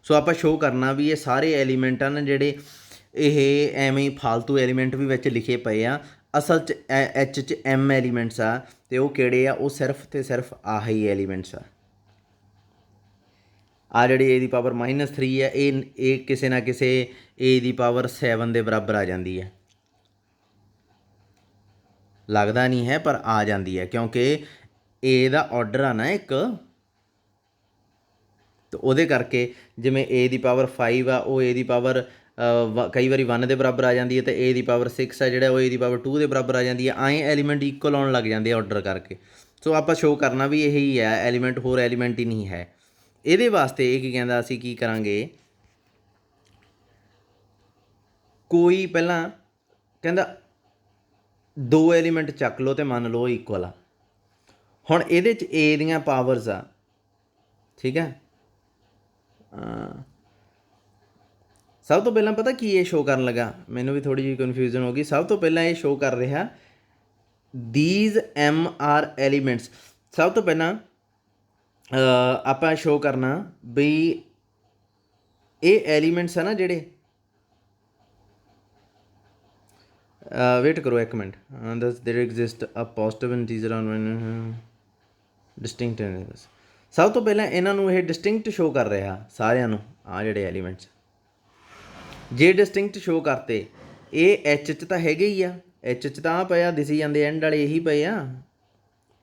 ਸੋ ਆਪਾਂ ਸ਼ੋਅ ਕਰਨਾ ਵੀ ਇਹ ਸਾਰੇ ਐਲੀਮੈਂਟ ਹਨ ਜਿਹੜੇ ਇਹ ਐਵੇਂ ਹੀ ਫਾਲਤੂ ਐਲੀਮੈਂਟ ਵੀ ਵਿੱਚ ਲਿਖੇ ਪਏ ਆ, ਅਸਲ 'ਚ ਐਚ 'ਚ ਐਮ ਐਲੀਮੈਂਟਸ ਆ, ਅਤੇ ਉਹ ਕਿਹੜੇ ਆ, ਉਹ ਸਿਰਫ ਅਤੇ ਸਿਰਫ ਆਹੀ ਐਲੀਮੈਂਟਸ ਆ। ਆ ਜਿਹੜੀ ਏ ਦੀ ਪਾਵਰ -3 ਹੈ, ਇਹ ਕਿਸੇ ਨਾ ਕਿਸੇ ਏ ਦੀ ਪਾਵਰ 7 ਦੇ ਬਰਾਬਰ ਆ ਜਾਂਦੀ ਹੈ, ਲੱਗਦਾ ਨਹੀਂ ਹੈ ਪਰ ਆ ਜਾਂਦੀ ਹੈ, ਕਿਉਂਕਿ ਏ ਦਾ ਆਰਡਰ ਆ ਨਾ ਇੱਕ, ਅਤੇ ਉਹਦੇ ਕਰਕੇ ਜਿਵੇਂ ਏ ਦੀ ਪਾਵਰ 5 ਆ, ਉਹ ਏ ਦੀ ਪਾਵਰ ਕਈ ਵਾਰੀ 1 ਦੇ ਬਰਾਬਰ ਆ ਜਾਂਦੀ ਹੈ, ਅਤੇ ਏ ਦੀ ਪਾਵਰ 6 ਆ ਜਿਹੜਾ ਉਹ ਏ ਦੀ ਪਾਵਰ 2 ਦੇ ਬਰਾਬਰ ਆ ਜਾਂਦੀ ਹੈ, ਐਂ ਐਲੀਮੈਂਟ ਇਕੁਅਲ ਆਉਣ ਲੱਗ ਜਾਂਦੇ ਆਰਡਰ ਕਰਕੇ। ਸੋ ਆਪਾਂ ਸ਼ੋਅ ਕਰਨਾ ਵੀ ਇਹੀ ਹੈ ਐਲੀਮੈਂਟ, ਹੋਰ ਐਲੀਮੈਂਟ ਹੀ ਨਹੀਂ ਹੈ। ਇਹਦੇ ਵਾਸਤੇ ਇਹ ਕੀ ਕਹਿੰਦਾ, ਅਸੀਂ ਕੀ ਕਰਾਂਗੇ, ਕੋਈ ਪਹਿਲਾਂ ਕਹਿੰਦਾ 2 ਐਲੀਮੈਂਟ ਚੱਕ ਲਓ ਅਤੇ ਮੰਨ ਲਓ ਇਕੁਅਲ ਆ। ਹੁਣ ਇਹਦੇ 'ਚ ਏ ਦੀਆਂ ਪਾਵਰਸ ਆ, ਠੀਕ ਹੈ, ਸਭ ਤੋਂ ਪਹਿਲਾਂ ਪਤਾ ਕੀ ਇਹ ਸ਼ੋਅ ਕਰਨ ਲੱਗਾ, ਮੈਨੂੰ ਵੀ ਥੋੜ੍ਹੀ ਜਿਹੀ ਕਨਫਿਊਜ਼ਨ ਹੋ ਗਈ। ਸਭ ਤੋਂ ਪਹਿਲਾਂ ਇਹ ਸ਼ੋਅ ਕਰ ਰਿਹਾ ਦੀਜ਼ ਐਮ ਆਰ ਐਲੀਮੈਂਟਸ। ਸਭ ਤੋਂ ਪਹਿਲਾਂ ਆਪਾਂ ਸ਼ੋਅ ਕਰਨਾ ਬਈ ਇਹ ਐਲੀਮੈਂਟਸ ਆ ਨਾ ਜਿਹੜੇ, ਵੇਟ ਕਰੋ ਇੱਕ minute, there exist a positive integer on distinct. ਸਭ ਤੋਂ ਪਹਿਲਾਂ ਇਹਨਾਂ ਨੂੰ ਇਹ ਡਿਸਟਿੰਕਟ ਸ਼ੋਅ ਕਰ ਰਿਹਾ ਸਾਰਿਆਂ ਨੂੰ, ਆਹ ਜਿਹੜੇ ਐਲੀਮੈਂਟਸ ਜੇ ਡਿਸਟਿੰਕਟ ਸ਼ੋਅ ਕਰਤੇ, ਇਹ ਐਚ 'ਚ ਤਾਂ ਹੈਗੇ ਹੀ ਆ, ਐਚ 'ਚ ਤਾਂ ਆ ਪਏ ਆ, ਦਿਸੀ ਜਾਂਦੇ ਐਂਡ ਵਾਲੇ ਇਹੀ ਪਏ ਆ,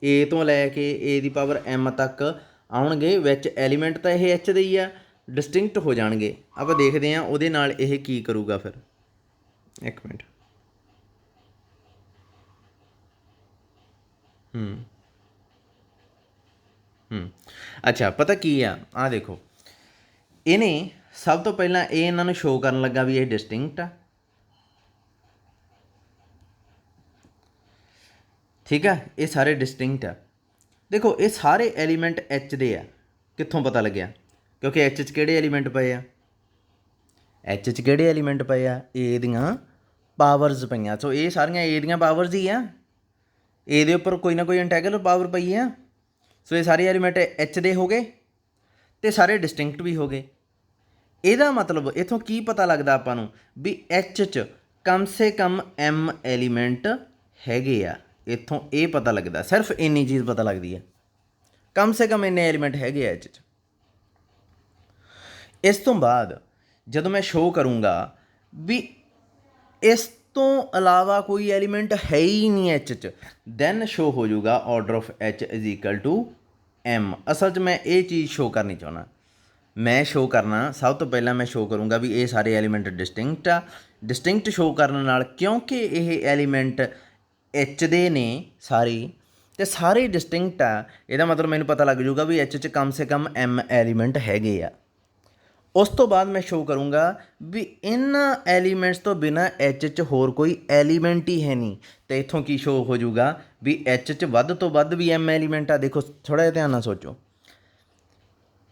ਏ ਤੋਂ ਲੈ ਕੇ ਏ ਦੀ ਪਾਵਰ ਐਮ ਤੱਕ ਆਉਣਗੇ, ਵਿੱਚ ਐਲੀਮੈਂਟ ਤਾਂ ਇਹ ਐਚ ਦੇ ਹੀ ਆ, ਡਿਸਟਿੰਕਟ ਹੋ ਜਾਣਗੇ। ਆਪਾਂ ਦੇਖਦੇ ਹਾਂ ਉਹਦੇ ਨਾਲ ਇਹ ਕੀ ਕਰੂਗਾ ਫਿਰ, ਇੱਕ ਮਿੰਟ। ਅੱਛਾ, ਪਤਾ ਕੀ ਆ, ਆਹ ਦੇਖੋ ਇਹਨੇ ਸਭ ਤੋਂ ਪਹਿਲਾਂ ਇਹ ਇਹਨਾਂ ਨੂੰ ਸ਼ੋਅ ਕਰਨ ਲੱਗਾ ਵੀ ਇਹ ਡਿਸਟਿੰਕਟ ਆ, ਠੀਕ ਆ, ਇਹ ਸਾਰੇ ਡਿਸਟਿੰਕਟ ਆ। ਦੇਖੋ ਇਹ ਸਾਰੇ ਐਲੀਮੈਂਟ ਐਚ ਦੇ ਆ, ਕਿੱਥੋਂ ਪਤਾ ਲੱਗਿਆ, ਕਿਉਂਕਿ ਐਚ 'ਚ ਕਿਹੜੇ ਐਲੀਮੈਂਟ ਪਏ ਆ, ਐਚ 'ਚ ਕਿਹੜੇ ਐਲੀਮੈਂਟ ਪਏ ਆ, ਏ ਦੀਆਂ ਪਾਵਰਸ ਪਈਆਂ। ਸੋ ਇਹ ਸਾਰੀਆਂ ਏ ਦੀਆਂ ਪਾਵਰਸ ਹੀ ਆ, ਏ ਦੇ ਉੱਪਰ ਕੋਈ ਨਾ ਕੋਈ ਇੰਟੈਗਰਲ ਪਾਵਰ ਪਈ ਆ। ਸੋ ਇਹ ਸਾਰੇ ਐਲੀਮੈਂਟ ਐਚ ਦੇ ਹੋ ਗਏ ਅਤੇ ਸਾਰੇ ਡਿਸਟਿੰਕਟ ਵੀ ਹੋ ਗਏ। ਇਹਦਾ ਮਤਲਬ ਇੱਥੋਂ ਕੀ ਪਤਾ ਲੱਗਦਾ ਆਪਾਂ ਨੂੰ ਵੀ ਐਚ 'ਚ ਕਮ ਸੇ ਕਮ ਐਮ ਐਲੀਮੈਂਟ ਹੈਗੇ ਆ, ਇੱਥੋਂ ਇਹ ਪਤਾ ਲੱਗਦਾ, ਸਿਰਫ ਇੰਨੀ ਚੀਜ਼ ਪਤਾ ਲੱਗਦੀ ਹੈ, ਕਮ ਸੇ ਕਮ ਇੰਨੇ ਐਲੀਮੈਂਟ ਹੈਗੇ ਆ ਐਚ 'ਚ। ਇਸ ਤੋਂ ਬਾਅਦ ਜਦੋਂ ਮੈਂ ਸ਼ੋਅ ਕਰੂੰਗਾ ਵੀ ਇਸ ਤੋਂ ਇਲਾਵਾ ਕੋਈ ਐਲੀਮੈਂਟ ਹੈ ਹੀ ਨਹੀਂ ਐਚ 'ਚ, ਦੈਨ ਸ਼ੋਅ ਹੋ ਜਾਊਗਾ order of H is equal to M. ਅਸਲ 'ਚ ਮੈਂ ਇਹ ਚੀਜ਼ ਸ਼ੋਅ ਕਰਨੀ ਚਾਹੁੰਦਾ, ਮੈਂ ਸ਼ੋਅ ਕਰਨਾ ਸਭ ਤੋਂ ਪਹਿਲਾਂ ਮੈਂ ਸ਼ੋਅ ਕਰੂੰਗਾ ਵੀ ਇਹ ਸਾਰੇ ਐਲੀਮੈਂਟ ਡਿਸਟਿੰਕਟ ਆ। ਡਿਸਟਿੰਕਟ ਸ਼ੋਅ ਕਰਨ ਨਾਲ, ਕਿਉਂਕਿ ਇਹ ਐਲੀਮੈਂਟ ਐਚ ਦੇ ਨੇ ਸਾਰੇ ਅਤੇ ਸਾਰੇ ਡਿਸਟਿੰਕਟ ਆ, ਇਹਦਾ ਮਤਲਬ ਮੈਨੂੰ ਪਤਾ ਲੱਗ ਜੂਗਾ ਵੀ ਐਚ 'ਚ ਕਮ ਸੇ ਕਮ ਐਮ ਐਲੀਮੈਂਟ ਹੈਗੇ ਆ। ਉਸ ਤੋਂ ਬਾਅਦ ਮੈਂ ਸ਼ੋਅ ਕਰੂੰਗਾ ਵੀ ਇਹਨਾਂ ਐਲੀਮੈਂਟਸ ਤੋਂ ਬਿਨਾਂ ਐਚ 'ਚ ਹੋਰ ਕੋਈ ਐਲੀਮੈਂਟ ਹੀ ਹੈ ਨਹੀਂ, ਅਤੇ ਇੱਥੋਂ ਕੀ ਸ਼ੋਅ ਹੋ ਜਾਊਗਾ ਵੀ ਐਚ 'ਚ ਵੱਧ ਤੋਂ ਵੱਧ ਵੀ ਐਮ ਐਲੀਮੈਂਟ ਆ। ਦੇਖੋ ਥੋੜ੍ਹਾ ਜਿਹਾ ਧਿਆਨ ਨਾਲ ਸੋਚੋ,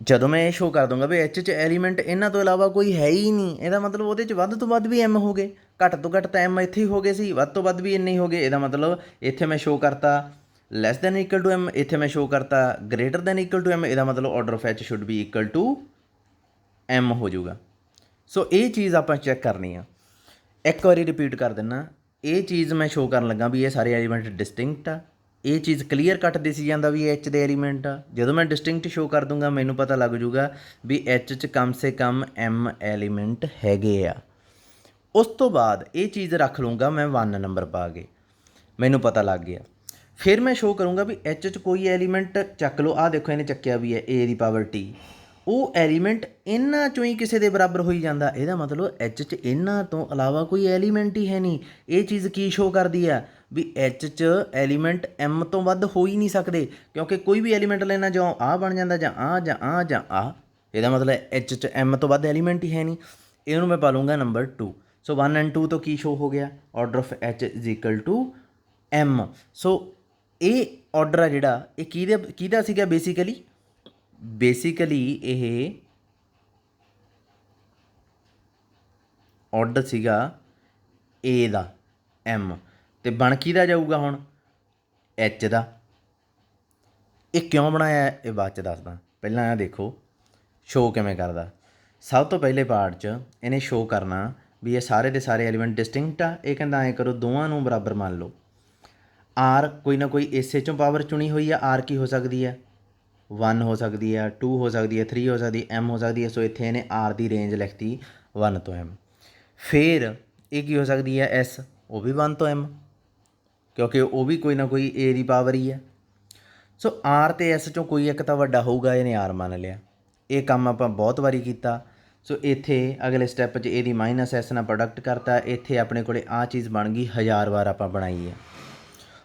ਜਦੋਂ ਮੈਂ ਇਹ ਸ਼ੋ ਕਰ ਦੂੰਗਾ ਵੀ ਐਚ 'ਚ ਐਲੀਮੈਂਟ ਇਹਨਾਂ ਤੋਂ ਇਲਾਵਾ ਕੋਈ ਹੈ ਹੀ ਨਹੀਂ, ਇਹਦਾ ਮਤਲਬ ਉਹਦੇ 'ਚ ਵੱਧ ਤੋਂ ਵੱਧ ਵੀ ਐਮ ਹੋ ਗਏ, ਘੱਟ ਤੋਂ ਘੱਟ ਤਾਂ ਐਮ ਇੱਥੇ ਹੀ ਹੋ ਗਏ ਸੀ, ਵੱਧ ਤੋਂ ਵੱਧ ਵੀ ਇੰਨੇ ਹੀ ਹੋ ਗਏ। ਇਹਦਾ ਮਤਲਬ ਇੱਥੇ ਮੈਂ ਸ਼ੋ ਕਰਤਾ less than equal to M, ਇੱਥੇ ਮੈਂ ਸ਼ੋ ਕਰਤਾ greater then equal to M, ਇਹਦਾ ਮਤਲਬ order of H should be equal to M ਹੋ ਜਾਊਗਾ। ਸੋ ਇਹ ਚੀਜ਼ ਆਪਾਂ ਚੈੱਕ ਕਰਨੀ ਆ। ਇੱਕ ਵਾਰੀ ਰਿਪੀਟ ਕਰ ਦਿੰਦਾ, ਇਹ ਚੀਜ਼ ਮੈਂ ਸ਼ੋ ਕਰਨ ਲੱਗਾ ਵੀ ਇਹ ਸਾਰੇ ਐਲੀਮੈਂਟ ਡਿਸਟਿੰਕਟ ਆ। ਇਹ ਚੀਜ਼ ਕਲੀਅਰ ਕੱਟ ਦਿਸ ਜਾਂਦਾ ਵੀ ਐਚ ਦੇ ਐਲੀਮੈਂਟ ਆ। ਜਦੋਂ ਮੈਂ ਡਿਸਟਿੰਕਟ ਸ਼ੋ ਕਰ ਦੂੰਗਾ ਮੈਨੂੰ ਪਤਾ ਲੱਗ ਜੂਗਾ ਵੀ ਐਚ 'ਚ ਕਮ ਸੇ ਕਮ ਐਮ ਐਲੀਮੈਂਟ ਹੈਗੇ ਆ। ਉਸ ਤੋਂ ਬਾਅਦ ਇਹ ਚੀਜ਼ ਰੱਖ ਲੂੰਗਾ ਮੈਂ 1 ਨੰਬਰ ਪਾ ਕੇ, ਮੈਨੂੰ ਪਤਾ ਲੱਗ ਗਿਆ। ਫਿਰ ਮੈਂ ਸ਼ੋ ਕਰੂੰਗਾ ਵੀ ਐਚ 'ਚ ਕੋਈ ਐਲੀਮੈਂਟ ਚੱਕ ਲਓ, ਆਹ ਦੇਖੋ ਇਹਨੇ ਚੱਕਿਆ ਵੀ ਹੈ ਏ ਦੀ ਪਾਵਰ ਟੀ, ਉਹ ਐਲੀਮੈਂਟ ਇਹਨਾਂ 'ਚੋਂ ਹੀ ਕਿਸੇ ਦੇ ਬਰਾਬਰ ਹੋਈ ਜਾਂਦਾ। ਇਹਦਾ ਮਤਲਬ ਐਚ 'ਚ ਇਹਨਾਂ ਤੋਂ ਇਲਾਵਾ ਕੋਈ ਐਲੀਮੈਂਟ ਹੀ ਹੈ ਨਹੀਂ। ਇਹ ਚੀਜ਼ ਕੀ ਸ਼ੋ ਕਰਦੀ ਆ ਵੀ ਐਚ 'ਚ ਐਲੀਮੈਂਟ ਐਮ ਤੋਂ ਵੱਧ ਹੋ ਹੀ ਨਹੀਂ ਸਕਦੇ, ਕਿਉਂਕਿ ਕੋਈ ਵੀ ਐਲੀਮੈਂਟ ਲੈਣਾ ਜਾਂ ਆਹ ਬਣ ਜਾਂਦਾ ਜਾਂ ਆਹ ਜਾਂ ਆਹ ਜਾਂ ਆਹ। ਇਹਦਾ ਮਤਲਬ ਐਚ 'ਚ ਐਮ ਤੋਂ ਵੱਧ ਐਲੀਮੈਂਟ ਹੀ ਹੈ ਨਹੀਂ। ਇਹਨੂੰ ਮੈਂ ਪਾ ਲੂੰਗਾ ਨੰਬਰ 2। ਸੋ 1 ਐਂਡ 2 ਤੋਂ ਕੀ ਸ਼ੋ ਹੋ ਗਿਆ, order of H is equal to M. So ਇਹ ਆਰਡਰ ਆ ਜਿਹੜਾ ਇਹ ਕਿਹਦਾ ਸੀਗਾ ਬੇਸਿਕਲੀ ਇਹ ਆਰਡਰ ਸੀਗਾ ਏ ਦਾ ਐਮ, ਤੇ ਬਣ ਕਿਹਦਾ ਜਾਊਗਾ ਹੁਣ ਐਚ ਦਾ। ਇਹ ਕਿਉਂ ਬਣਾਇਆ ਇਹ ਬਾਅਦ 'ਚ ਦੱਸਦਾ, ਪਹਿਲਾਂ ਇਹ ਦੇਖੋ ਸ਼ੋ ਕਿਵੇਂ ਕਰਦਾ। ਸਭ ਤੋਂ ਪਹਿਲੇ ਪਾਰਟ 'ਚ ਇਹਨੇ ਸ਼ੋ ਕਰਨਾ ਵੀ ਇਹ ਸਾਰੇ ਦੇ ਸਾਰੇ ਐਲੀਮੈਂਟ ਡਿਸਟਿੰਕਟ ਆ। ਇਹ ਕਹਿੰਦਾ ਐਂ ਕਰੋ ਦੋਵਾਂ ਨੂੰ ਬਰਾਬਰ ਮੰਨ ਲਓ। ਆਰ ਕੋਈ ਨਾ ਕੋਈ ਇਸੇ 'ਚੋਂ ਪਾਵਰ ਚੁਣੀ ਹੋਈ ਆ। ਆਰ ਕੀ ਹੋ ਸਕਦੀ ਹੈ 1 ਹੋ ਸਕਦੀ ਹੈ, 2 ਹੋ ਸਕਦੀ ਹੈ, 3 ਹੋ ਸਕਦੀ ਹੈ, ਐਮ ਹੋ ਸਕਦੀ ਹੈ। ਸੋ ਇੱਥੇ ਇਹਨੇ ਆਰ ਦੀ ਰੇਂਜ ਲਿਖਤੀ 1 ਤੋਂ ਐਮ। ਫਿਰ ਇਹ ਕੀ ਹੋ ਸਕਦੀ ਹੈ ਐਸ, ਉਹ ਵੀ 1 ਤੋਂ ਐਮ, ਕਿਉਂਕਿ ਉਹ ਵੀ ਕੋਈ ਨਾ ਕੋਈ ਏ ਦੀ ਪਾਵਰ ਹੀ ਹੈ। ਸੋ ਆਰ ਅਤੇ ਐਸ 'ਚੋਂ ਕੋਈ ਇੱਕ ਤਾਂ ਵੱਡਾ ਹੋਊਗਾ, ਇਹਨੇ ਆਰ ਮੰਨ ਲਿਆ। ਇਹ ਕੰਮ ਆਪਾਂ ਬਹੁਤ ਵਾਰੀ ਕੀਤਾ। ਸੋ ਇੱਥੇ ਅਗਲੇ ਸਟੈਪ 'ਚ ਇਹਦੀ ਮਾਈਨਸ ਐਸ ਨਾਲ ਪ੍ਰੋਡਕਟ ਕਰਤਾ। ਇੱਥੇ ਆਪਣੇ ਕੋਲ ਆਹ ਚੀਜ਼ ਬਣ ਗਈ, 1000 ਵਾਰ ਆਪਾਂ ਬਣਾਈ ਹੈ।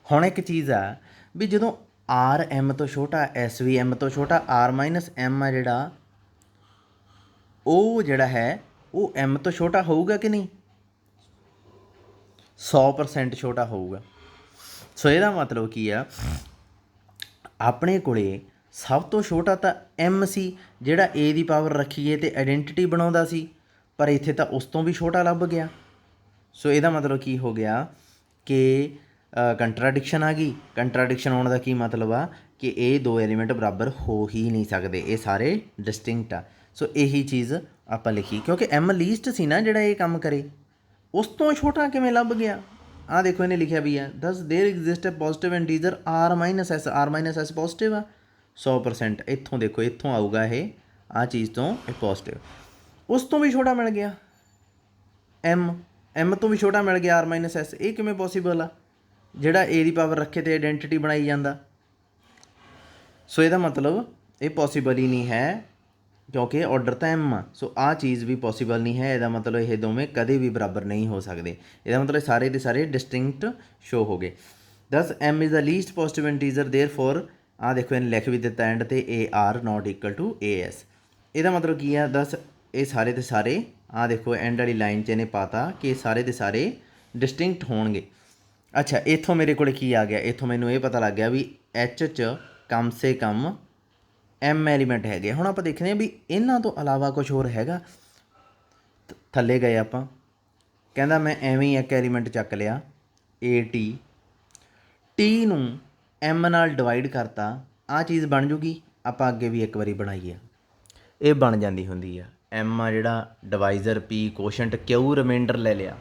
ਹੁਣ ਇੱਕ ਚੀਜ਼ ਆ ਵੀ ਜਦੋਂ ਆਰ ਐਮ ਤੋਂ ਛੋਟਾ, ਐਸ ਵੀ ਐਮ ਤੋਂ ਛੋਟਾ, ਆਰ ਮਾਈਨਸ ਐਮ ਆ ਜਿਹੜਾ ਉਹ ਜਿਹੜਾ ਹੈ ਉਹ ਐਮ ਤੋਂ ਛੋਟਾ ਹੋਊਗਾ ਕਿ ਨਹੀਂ, 100% ਛੋਟਾ ਹੋਊਗਾ। ਸੋ ਇਹਦਾ ਮਤਲਬ ਕੀ ਆ, ਆਪਣੇ ਕੋਲੇ ਸਭ ਤੋਂ ਛੋਟਾ ਤਾਂ ਐਮ ਸੀ ਜਿਹੜਾ ਏ ਦੀ ਪਾਵਰ ਰੱਖੀਏ ਅਤੇ ਆਈਡੈਂਟਿਟੀ ਬਣਾਉਂਦਾ ਸੀ, ਪਰ ਇੱਥੇ ਤਾਂ ਉਸ ਤੋਂ ਵੀ ਛੋਟਾ ਲੱਭ ਗਿਆ। ਸੋ ਇਹਦਾ ਮਤਲਬ ਕੀ ਹੋ ਗਿਆ ਕਿ ਕੰਟਰਾਡਿਕਸ਼ਨ ਆ ਗਈ। ਕੰਟਰਾਡਿਕਸ਼ਨ ਆਉਣ ਦਾ ਕੀ ਮਤਲਬ ਆ ਕਿ ਇਹ ਦੋ ਐਲੀਮੈਂਟ ਬਰਾਬਰ ਹੋ ਹੀ ਨਹੀਂ ਸਕਦੇ, ਇਹ ਸਾਰੇ ਡਿਸਟਿੰਕਟ ਆ। ਸੋ ਇਹੀ ਚੀਜ਼ ਆਪਾਂ ਲਿਖੀ, ਕਿਉਂਕਿ ਐਮ ਲੀਸਟ ਸੀ ਨਾ ਜਿਹੜਾ ਇਹ ਕੰਮ ਕਰੇ, ਉਸ ਤੋਂ ਛੋਟਾ ਕਿਵੇਂ ਲੱਭ ਗਿਆ। ਆਹ ਦੇਖੋ ਇਹਨੇ ਲਿਖਿਆ ਵੀ ਆ ਦਸ there exist a positive integer R minus S, R minus S positive ਆ 100%। ਇੱਥੋਂ ਦੇਖੋ ਇੱਥੋਂ ਆਊਗਾ ਇਹ ਆਹ ਚੀਜ਼ ਤੋਂ ਇਹ ਪੋਜ਼ੀਟਿਵ, ਉਸ ਤੋਂ ਵੀ ਛੋਟਾ ਮਿਲ ਗਿਆ ਐਮ ਤੋਂ ਵੀ ਛੋਟਾ ਮਿਲ ਗਿਆ ਆਰ ਮਾਈਨਸ ਐਸ। ਇਹ ਕਿਵੇਂ ਪੋਸੀਬਲ ਆ ਜਿਹੜਾ ਏ ਦੀ ਪਾਵਰ ਰੱਖੇ ਤੇ ਆਈਡੈਂਟਿਟੀ ਬਣਾਈ ਜਾਂਦਾ। ਸੋ ਇਹਦਾ ਮਤਲਬ ਇਹ ਪੋਸੀਬਲ ਹੀ ਨਹੀਂ ਹੈ, ਕਿਉਂਕਿ ਆਰਡਰ ਤਾਂ ਐਮ ਆ। ਸੋ ਆਹ ਚੀਜ਼ ਵੀ ਪੋਸੀਬਲ ਨਹੀਂ ਹੈ। ਇਹਦਾ ਮਤਲਬ ਇਹ ਦੋਵੇਂ ਕਦੇ ਵੀ ਬਰਾਬਰ ਨਹੀਂ ਹੋ ਸਕਦੇ। ਇਹਦਾ ਮਤਲਬ ਸਾਰੇ ਦੇ ਸਾਰੇ ਡਿਸਟਿੰਕਟ ਸ਼ੋ ਹੋ ਗਏ। Thus M is the least positive integer therefore, ਆਹ ਦੇਖੋ ਇਹਨੇ ਲਿਖ ਵੀ ਦਿੱਤਾ ਐਂਡ ਤੇ a r not equal to a s. ਇਹਦਾ ਮਤਲਬ ਕੀ ਆ, ਦਸ ਇਹ ਸਾਰੇ ਦੇ ਸਾਰੇ ਆਹ ਦੇਖੋ ਐਂਡ ਵਾਲੀ ਲਾਈਨ 'ਚ ਇਹਨੇ ਪਾਤਾ ਕਿ ਸਾਰੇ ਦੇ ਸਾਰੇ ਡਿਸਟਿੰਕਟ ਹੋਣਗੇ। ਅੱਛਾ ਇੱਥੋਂ ਮੇਰੇ ਕੋਲ ਕੀ ਆ ਗਿਆ, ਇੱਥੋਂ ਮੈਨੂੰ ਇਹ ਪਤਾ ਲੱਗ ਗਿਆ ਵੀ ਐਚ 'ਚ ਕਮ ਸੇ ਕਮ ਐਮ ਐਲੀਮੈਂਟ ਹੈਗੇ। ਹੁਣ ਆਪਾਂ ਦੇਖਦੇ ਹਾਂ ਵੀ ਇਹਨਾਂ ਤੋਂ ਇਲਾਵਾ ਕੁਝ ਹੋਰ ਹੈਗਾ। ਥੱਲੇ ਗਏ ਆਪਾਂ, ਕਹਿੰਦਾ ਮੈਂ ਐਵੇਂ ਹੀ ਇੱਕ ਐਲੀਮੈਂਟ ਚੱਕ ਲਿਆ ਏ ਟੀ ਨੂੰ ਐਮ ਨਾਲ ਡਿਵਾਈਡ ਕਰਤਾ, ਆਹ ਚੀਜ਼ ਬਣ ਜੂਗੀ। ਆਪਾਂ ਅੱਗੇ ਵੀ ਇੱਕ ਵਾਰੀ ਬਣਾਈ ਆ, ਇਹ ਬਣ ਜਾਂਦੀ ਹੁੰਦੀ ਆ। ਐਮ ਆ ਜਿਹੜਾ ਡਿਵਾਈਜ਼ਰ, ਪੀ ਕੋਸ਼ੈਂਟ, ਕਿਊ ਰਿਮਾਈਂਡਰ ਲੈ ਲਿਆ,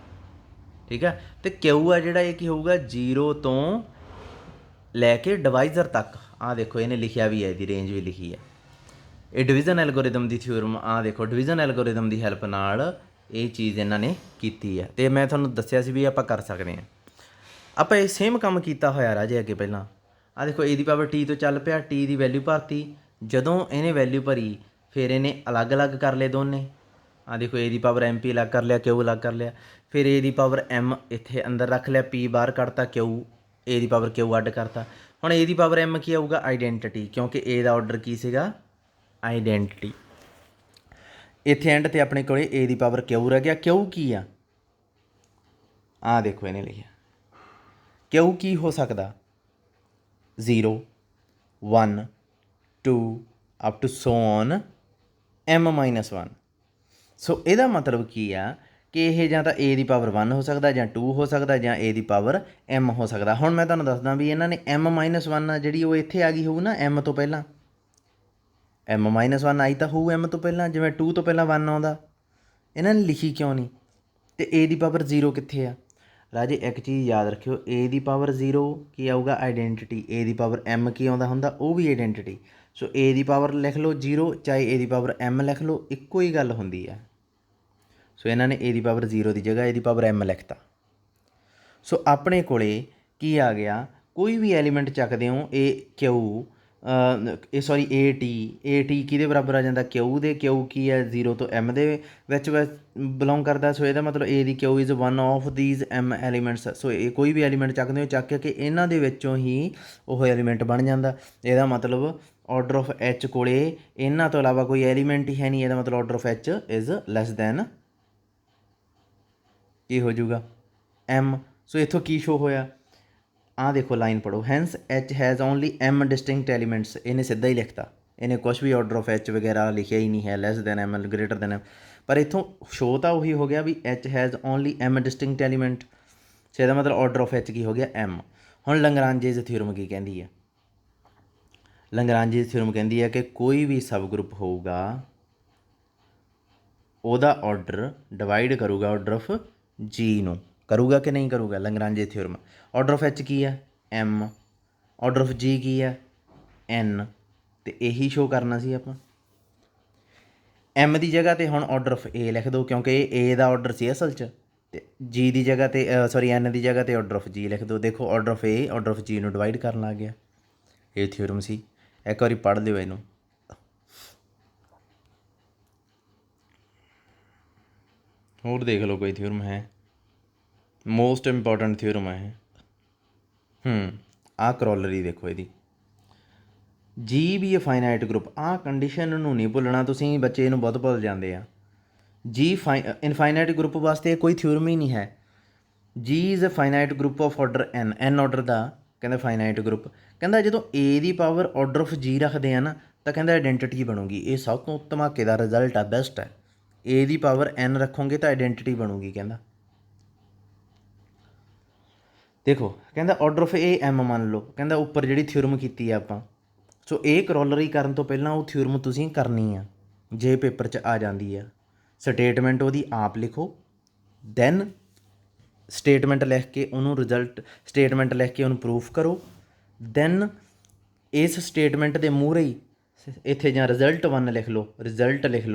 ਠੀਕ ਆ। ਅਤੇ ਕਿਊ ਆ ਜਿਹੜਾ ਇਹ ਕੀ ਹੋਊਗਾ 0 ਤੋਂ ਲੈ ਕੇ ਡਿਵਾਈਜ਼ਰ ਤੱਕ। ਆਹ ਦੇਖੋ ਇਹਨੇ ਲਿਖਿਆ ਵੀ ਹੈ, ਇਹਦੀ ਰੇਂਜ ਵੀ ਲਿਖੀ ਹੈ। ਇਹ ਡਿਵੀਜ਼ਨ ਐਲਗੋਰਿਦਮ ਦੀ ਥਿਊਰਮ, ਆਹ ਦੇਖੋ ਡਿਵੀਜ਼ਨ ਐਲਗੋਰਿਦਮ ਦੀ ਹੈਲਪ ਨਾਲ ਇਹ ਚੀਜ਼ ਇਹਨਾਂ ਨੇ ਕੀਤੀ ਹੈ। ਅਤੇ ਮੈਂ ਤੁਹਾਨੂੰ ਦੱਸਿਆ ਸੀ ਵੀ ਆਪਾਂ ਕਰ ਸਕਦੇ ਹਾਂ। ਆਪਾਂ ਇਹ ਸੇਮ ਕੰਮ ਕੀਤਾ ਹੋਇਆ ਰਾਜੇ ਅੱਗੇ ਪਹਿਲਾਂ। ਆਹ ਦੇਖੋ ਏ ਦੀ ਪਾਵਰ ਟੀ ਤੋਂ ਚੱਲ ਪਿਆ, ਟੀ ਦੀ ਵੈਲਿਊ ਭਰਤੀ। ਜਦੋਂ ਇਹਨੇ ਵੈਲਿਊ ਭਰੀ ਫਿਰ ਇਹਨੇ ਅਲੱਗ-ਅਲੱਗ ਕਰ ਲਏ ਦੋਨੇ। ਆਹ ਦੇਖੋ ਏ ਦੀ ਪਾਵਰ ਐਮ ਪੀ ਅਲੱਗ ਕਰ ਲਿਆ, ਕਿਊ ਅਲੱਗ ਕਰ ਲਿਆ। ਫਿਰ ਏ ਦੀ ਪਾਵਰ ਐਮ ਇੱਥੇ ਅੰਦਰ ਰੱਖ ਲਿਆ, ਪੀ ਬਾਹਰ ਕੱਢਤਾ, ਕਿਊ ਏ ਦੀ ਪਾਵਰ ਕਿਊ ਅੱਡ ਕਰਤਾ। ਹੁਣ ਏ ਦੀ ਪਾਵਰ ਐਮ ਕੀ ਆਊਗਾ ਆਈਡੈਂਟਿਟੀ, ਕਿਉਂਕਿ ਏ ਦਾ ਆਰਡਰ ਕੀ ਸੀਗਾ ਆਈਡੈਂਟਿਟੀ। ਇੱਥੇ ਐਂਡ 'ਤੇ ਆਪਣੇ ਕੋਲ ਏ ਦੀ ਪਾਵਰ ਕਿਊ ਰਹਿ ਗਿਆ। ਕਿਊ ਕੀ ਆ, ਆਹ ਦੇਖੋ ਇਹਨੇ ਲਿਖਿਆ ਕਿਊ ਕੀ ਹੋ ਸਕਦਾ 0 1 2 up to so on m-1। So ਇਹਦਾ ਮਤਲਬ ਕੀ ਆ ਕਿ ਇਹ ਜਾਂ ਤਾਂ a ਦੀ ਪਾਵਰ 1 ਹੋ ਸਕਦਾ, ਜਾਂ 2 ਹੋ ਸਕਦਾ, ਜਾਂ a ਦੀ ਪਾਵਰ m ਹੋ ਸਕਦਾ। ਹੁਣ ਮੈਂ ਤੁਹਾਨੂੰ ਦੱਸਦਾ ਵੀ ਇਹਨਾਂ ਨੇ m-1 ਆ ਜਿਹੜੀ ਉਹ ਇੱਥੇ ਆ ਗਈ ਹੋਊ ਨਾ m ਤੋਂ ਪਹਿਲਾਂ, m-1 ਆਈ ਤਾਂ ਹੋਊ m ਤੋਂ ਪਹਿਲਾਂ, ਜਿਵੇਂ 2 ਤੋਂ ਪਹਿਲਾਂ 1 ਆਉਂਦਾ। ਇਹਨਾਂ ਨੇ ਲਿਖੀ ਕਿਉਂ ਨਹੀਂ? ਅਤੇ a ਦੀ ਪਾਵਰ 0 ਕਿੱਥੇ ਆ? ਰਾਜੇ ਇੱਕ ਚੀਜ਼ ਯਾਦ ਰੱਖਿਓ, a ਦੀ ਪਾਵਰ 0 ਕੀ ਆਊਗਾ? ਆਈਡੈਂਟਿਟੀ। a ਦੀ ਪਾਵਰ m ਕੀ ਆਉਂਦਾ ਹੁੰਦਾ? ਉਹ ਵੀ ਆਈਡੈਂਟਿਟੀ। ਸੋ a ਦੀ ਪਾਵਰ ਲਿਖ ਲਓ 0, ਚਾਹੇ a ਦੀ ਪਾਵਰ m ਲਿਖ ਲਓ, ਇੱਕੋ ਹੀ ਗੱਲ ਹੁੰਦੀ ਆ। ਸੋ ਇਹਨਾਂ ਨੇ a ਦੀ ਪਾਵਰ 0 ਦੀ ਜਗ੍ਹਾ a ਦੀ ਪਾਵਰ m ਲਿਖਤਾ। ਸੋ ਆਪਣੇ ਕੋਲੇ ਕੀ ਆ ਗਿਆ? ਕੋਈ ਵੀ ਐਲੀਮੈਂਟ ਚੱਕਦੇ ਹੋ ਏ ਟੀ ਕਿਹਦੇ ਬਰਾਬਰ ਆ ਜਾਂਦਾ? ਕਿਊ ਦੇ। ਕਿਊ ਕੀ ਹੈ? 0 ਤੋਂ m ਦੇ ਵਿੱਚ ਬਿਲੋਂਗ ਕਰਦਾ। ਸੋ ਇਹਦਾ ਮਤਲਬ a ਦੀ Q is one of these m elements. So ਇਹ ਕੋਈ ਵੀ ਐਲੀਮੈਂਟ ਚੱਕਦੇ ਹੋ, ਚੱਕ ਕੇ ਇਹਨਾਂ ਦੇ ਵਿੱਚੋਂ ਹੀ ਉਹ ਐਲੀਮੈਂਟ ਬਣ ਜਾਂਦਾ। ਇਹਦਾ ਮਤਲਬ ਆਰਡਰ ਆਫ h ਕੋਲੇ ਇਹਨਾਂ ਤੋਂ ਇਲਾਵਾ ਕੋਈ ਐਲੀਮੈਂਟ ਹੀ ਹੈ ਨਹੀਂ। ਇਹਦਾ ਮਤਲਬ order of h is less than ਕੀ ਹੋ ਜਾਊਗਾ? m। ਸੋ ਇੱਥੋਂ ਕੀ ਸ਼ੋ ਹੋਇਆ? ਆਹ ਦੇਖੋ ਲਾਈਨ ਪੜ੍ਹੋ, hence h has only m distinct elements. ਇਹਨੇ ਸਿੱਧਾ ਹੀ ਲਿਖਤਾ, ਇਹਨੇ ਕੁਛ ਵੀ ਆਰਡਰ ਆਫ h ਵਗੈਰਾ ਲਿਖਿਆ ਹੀ ਨਹੀਂ ਹੈ, less than m greater than m। ਪਰ ਇੱਥੋਂ ਸ਼ੋ ਤਾਂ ਉਹੀ ਹੋ ਗਿਆ ਵੀ h has only m distinct element. So ਇਹਦਾ ਮਤਲਬ ਆਰਡਰ ਆਫ h ਕੀ ਹੋ ਗਿਆ? m। ਹੁਣ ਲੰਗਰਾਂਜੇਜ਼ ਥਿਊਰਮ ਕੀ ਕਹਿੰਦੀ ਹੈ? ਲੰਗਰਾਂਜੇਜ਼ ਥਿਊਰਮ ਕਹਿੰਦੀ ਹੈ ਕਿ ਕੋਈ ਵੀ ਸਬ ਗਰੁੱਪ ਹੋਊਗਾ ਉਹਦਾ ਆਰਡਰ ਡਿਵਾਈਡ ਕਰੂਗਾ ਆਰਡਰ ਆਫ ਜੀ ਨੂੰ। ਕਰੂਗਾ ਕਿ ਨਹੀਂ ਕਰੂਗਾ? ਲੰਗਰਾਂਜੇ ਥਿਊਰਮ। ਆਰਡਰ ਆਫ h ਕੀ ਹੈ? m। ਆਰਡਰ ਆਫ ਜੀ ਕੀ ਹੈ? n। ਅਤੇ ਇਹੀ ਸ਼ੋ ਕਰਨਾ ਸੀ ਆਪਾਂ। m ਦੀ ਜਗ੍ਹਾ 'ਤੇ ਹੁਣ ਆਰਡਰ ਆਫ a ਲਿਖ ਦਿਓ, ਕਿਉਂਕਿ ਇਹ a ਦਾ ਆਰਡਰ ਸੀ ਅਸਲ 'ਚ। ਅਤੇ g ਦੀ ਜਗ੍ਹਾ 'ਤੇ n ਦੀ ਜਗ੍ਹਾ 'ਤੇ ਆਰਡਰ ਆਫ g ਲਿਖ ਦਿਓ। ਦੇਖੋ order of a order of g ਨੂੰ ਡਿਵਾਈਡ ਕਰਨ ਲੱਗ ਗਿਆ। ਇਹ ਥਿਊਰਮ ਸੀ, ਇੱਕ ਵਾਰੀ ਪੜ੍ਹ ਲਿਓ ਇਹਨੂੰ। ਹੋਰ ਦੇਖ ਲਓ ਕੋਈ ਥਿਊਰਮ ਹੈ? ਮੋਸਟ ਇੰਪੋਰਟੈਂਟ ਥਿਊਰਮ ਹੈ ਇਹ। ਆਹ ਕਰੋਲਰੀ ਦੇਖੋ ਇਹਦੀ, ਜੀ ਵੀ ਇਹ ਫਾਈਨਾਈਟ ਗਰੁੱਪ। ਆਹ ਕੰਡੀਸ਼ਨ ਨੂੰ ਨਹੀਂ ਭੁੱਲਣਾ ਤੁਸੀਂ, ਬੱਚੇ ਇਹਨੂੰ ਬਹੁਤ ਭੁੱਲ ਜਾਂਦੇ ਆ। ਜੀ ਇਨਫਾਈਨਾਈਟ ਗਰੁੱਪ ਵਾਸਤੇ ਕੋਈ ਥਿਊਰਮ ਹੀ ਨਹੀਂ ਹੈ। G is a finite group of order n order ਦਾ ਕਹਿੰਦਾ ਫਾਈਨਾਈਟ ਗਰੁੱਪ। ਕਹਿੰਦਾ ਜਦੋਂ a ਦੀ ਪਾਵਰ ਆਰਡਰ ਆਫ ਜੀ ਰੱਖਦੇ ਆ ਨਾ, ਤਾਂ ਕਹਿੰਦਾ ਆਈਡੈਂਟਿਟੀ ਬਣੂਗੀ। ਇਹ ਸਭ ਤੋਂ ਧਮਾਕੇਦਾਰ ਰਿਜ਼ਲਟ ਆ, ਬੈਸਟ ਹੈ। a ਦੀ ਪਾਵਰ n ਰੱਖੋਗੇ ਤਾਂ ਆਈਡੈਂਟਿਟੀ ਬਣੂਗੀ। ਕਹਿੰਦਾ ਦੇਖੋ, ਕਹਿੰਦਾ ਆਰਡਰ ਆਫ a m ਮੰਨ ਲਓ। ਕਹਿੰਦਾ ਉੱਪਰ ਜਿਹੜੀ ਥਿਊਰਮ ਕੀਤੀ ਆ ਆਪਾਂ, ਸੋ ਇਹ ਕਰੋਲਰੀ ਕਰਨ ਤੋਂ ਪਹਿਲਾਂ ਉਹ ਥਿਊਰਮ ਤੁਸੀਂ ਕਰਨੀ ਆ, ਜੇ ਪੇਪਰ 'ਚ ਆ ਜਾਂਦੀ ਆ। ਸਟੇਟਮੈਂਟ ਉਹਦੀ ਆਪ ਲਿਖੋ, ਦੈਨ ਸਟੇਟਮੈਂਟ ਲਿਖ ਕੇ ਉਹਨੂੰ ਸਟੇਟਮੈਂਟ ਲਿਖ ਕੇ ਉਹਨੂੰ ਪ੍ਰੂਫ ਕਰੋ। ਦੈਨ ਇਸ ਸਟੇਟਮੈਂਟ ਦੇ ਮੂਹਰੇ ਹੀ ਇੱਥੇ ਜਾਂ ਰਿਜ਼ਲਟ 1 ਲਿਖ ਲਓ,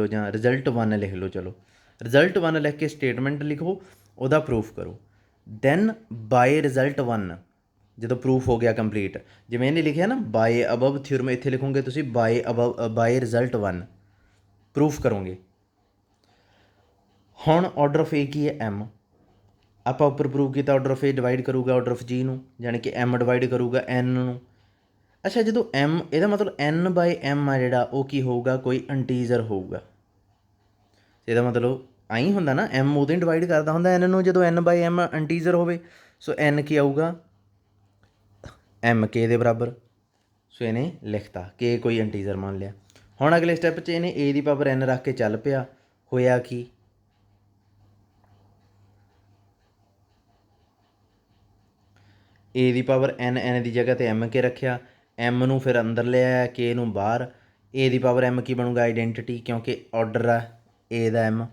ਜਾਂ ਰਿਜ਼ਲਟ 1 ਲਿਖ ਲਓ। ਚਲੋ ਰਿਜ਼ਲਟ 1 ਲਿਖ ਕੇ ਸਟੇਟਮੈਂਟ ਲਿਖੋ, ਉਹਦਾ ਪ੍ਰੂਫ ਕਰੋ। ਦੈਨ ਬਾਏ ਰਿਜ਼ਲਟ 1 ਜਦੋਂ ਪ੍ਰੂਫ ਹੋ ਗਿਆ ਕੰਪਲੀਟ, ਜਿਵੇਂ ਇਹਨੇ ਲਿਖਿਆ ਨਾ ਬਾਏ ਅਬਵ ਥਿਊਰਮ, ਇੱਥੇ ਲਿਖੋਗੇ ਤੁਸੀਂ ਬਾਏ ਰਿਜ਼ਲਟ 1 ਪ੍ਰੂਫ ਕਰੋਗੇ। ਹੁਣ ਆਰਡਰ ਆਫ ਏ ਕੀ ਹੈ? m। ਆਪਾਂ ਉੱਪਰ ਪ੍ਰੂਵ ਕੀਤਾ ਆਰਡਰ ਆਫ ਏ ਡਿਵਾਈਡ ਕਰੂਗਾ ਆਰਡਰ ਆਫ ਜੀ ਨੂੰ, ਯਾਨੀ ਕਿ m ਡਿਵਾਈਡ ਕਰੂਗਾ n ਨੂੰ। ਅੱਛਾ, ਜਦੋਂ m, ਇਹਦਾ ਮਤਲਬ n/m ਆ ਜਿਹੜਾ, ਉਹ ਕੀ ਹੋਊਗਾ? ਕੋਈ ਇੰਟੀਜ਼ਰ ਹੋਊਗਾ। ਇਹਦਾ ਮਤਲਬ ਆਈ ਹੁੰਦਾ ਨਾ, m ਉਦੋਂ ਹੀ ਡਿਵਾਈਡ ਕਰਦਾ ਹੁੰਦਾ n ਨੂੰ ਜਦੋਂ n/m ਇੰਟੀਜ਼ਰ ਹੋਵੇ। ਸੋ n ਕੀ ਆਊਗਾ? m k ਦੇ ਬਰਾਬਰ। ਸੋ ਇਹਨੇ ਲਿਖਤਾ k ਕੋਈ ਇੰਟੀਜ਼ਰ ਮੰਨ ਲਿਆ। ਹੁਣ ਅਗਲੇ ਸਟੈਪ 'ਚ ਇਹਨੇ a ਦੀ ਪਾਵਰ n ਰੱਖ ਕੇ ਚੱਲ ਪਿਆ। ਹੋਇਆ ਕੀ? a ਦੀ ਪਾਵਰ n ਦੀ ਜਗ੍ਹਾ 'ਤੇ m k ਰੱਖਿਆ, m ਨੂੰ ਫਿਰ ਅੰਦਰ ਲਿਆਇਆ, k ਨੂੰ ਬਾਹਰ। a ਦੀ ਪਾਵਰ m ਕੀ ਬਣੂਗਾ? ਆਈਡੈਂਟਿਟੀ, ਕਿਉਂਕਿ ਆਰਡਰ ਆ a ਦਾ m।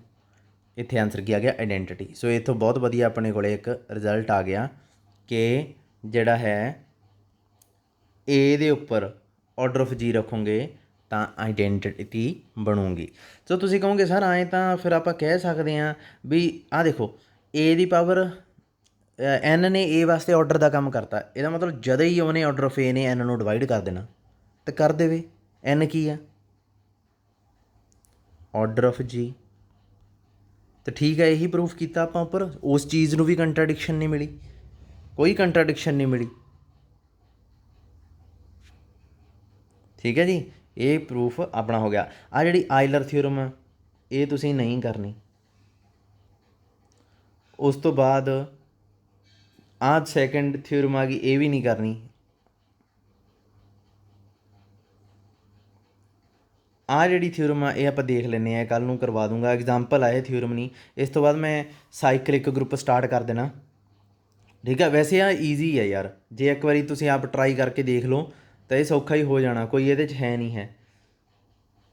ਇੱਥੇ ਆਨਸਰ ਕੀ ਆ ਗਿਆ? ਆਈਡੈਂਟਿਟੀ। ਸੋ ਇੱਥੋਂ ਬਹੁਤ ਵਧੀਆ ਆਪਣੇ ਕੋਲ ਇੱਕ ਰਿਜ਼ਲਟ ਆ ਗਿਆ ਕਿ ਜਿਹੜਾ ਹੈ a ਦੇ ਉੱਪਰ ਆਰਡਰ ਆਫ ਜੀ ਰੱਖੋਗੇ ਤਾਂ ਆਈਡੈਂਟਿਟੀ ਬਣੂਗੀ। ਸੋ ਤੁਸੀਂ ਕਹੋਗੇ ਸਰ ਐਂ ਤਾਂ ਫਿਰ ਆਪਾਂ ਕਹਿ ਸਕਦੇ ਹਾਂ ਵੀ ਆਹ ਦੇਖੋ, a ਦੀ ਪਾਵਰ n ਨੇ a ਵਾਸਤੇ ਆਰਡਰ ਦਾ ਕੰਮ ਕਰਤਾ। ਇਹਦਾ ਮਤਲਬ ਜਦੋਂ ਹੀ ਉਹਨੇ ਆਰਡਰ ਆਫ a ਨੇ n ਨੂੰ ਡਿਵਾਈਡ ਕਰ ਦੇਣਾ ਤਾਂ ਕਰ ਦੇਵੇ। n ਕੀ ਆ? ਆਰਡਰ ਆਫ ਜੀ। ਤਾਂ ਠੀਕ ਹੈ, ਇਹੀ ਪ੍ਰੂਫ ਕੀਤਾ ਆਪਾਂ ਉੱਪਰ। ਉਸ ਚੀਜ਼ ਨੂੰ ਵੀ ਕੰਟਰਾਡਿਕਸ਼ਨ ਨਹੀਂ ਮਿਲੀ, ਕੋਈ ਕੰਟਰਾਡਿਕਸ਼ਨ ਨਹੀਂ ਮਿਲੀ। ਠੀਕ ਹੈ ਜੀ, ਇਹ ਪ੍ਰੂਫ ਆਪਣਾ ਹੋ ਗਿਆ। ਆਹ ਜਿਹੜੀ ਆਇਲਰ ਥਿਊਰਮ ਆ, ਇਹ ਤੁਸੀਂ ਨਹੀਂ ਕਰਨੀ। ਉਸ ਤੋਂ ਬਾਅਦ ਆਹ ਸੈਕਿੰਡ ਥਿਊਰਮ ਆ ਗਈ, ਇਹ ਵੀ ਨਹੀਂ ਕਰਨੀ। ਆਹ ਜਿਹੜੀ ਥਿਊਰਮ ਆ ਇਹ ਆਪਾਂ ਦੇਖ ਲੈਂਦੇ ਆ, ਕੱਲ੍ਹ ਨੂੰ ਕਰਵਾ ਦੂੰਗਾ, ਐਗਜ਼ਾਮਪਲ ਆ ਇਹ ਥਿਊਰਮ ਨਹੀਂ। ਇਸ ਤੋਂ ਬਾਅਦ ਮੈਂ ਸਾਈਕਲਿਕ ਗਰੁੱਪ ਸਟਾਰਟ ਕਰ ਦੇਣਾ, ਠੀਕ ਆ। ਵੈਸੇ ਆ ਈਜ਼ੀ ਆ ਯਾਰ, ਜੇ ਇੱਕ ਵਾਰੀ ਤੁਸੀਂ ਆਪ ਟਰਾਈ ਕਰਕੇ ਦੇਖ ਲਓ ਤਾਂ ਇਹ ਸੌਖਾ ਹੀ ਹੋ ਜਾਣਾ, ਕੋਈ ਇਹਦੇ 'ਚ ਹੈ ਨਹੀਂ ਹੈ।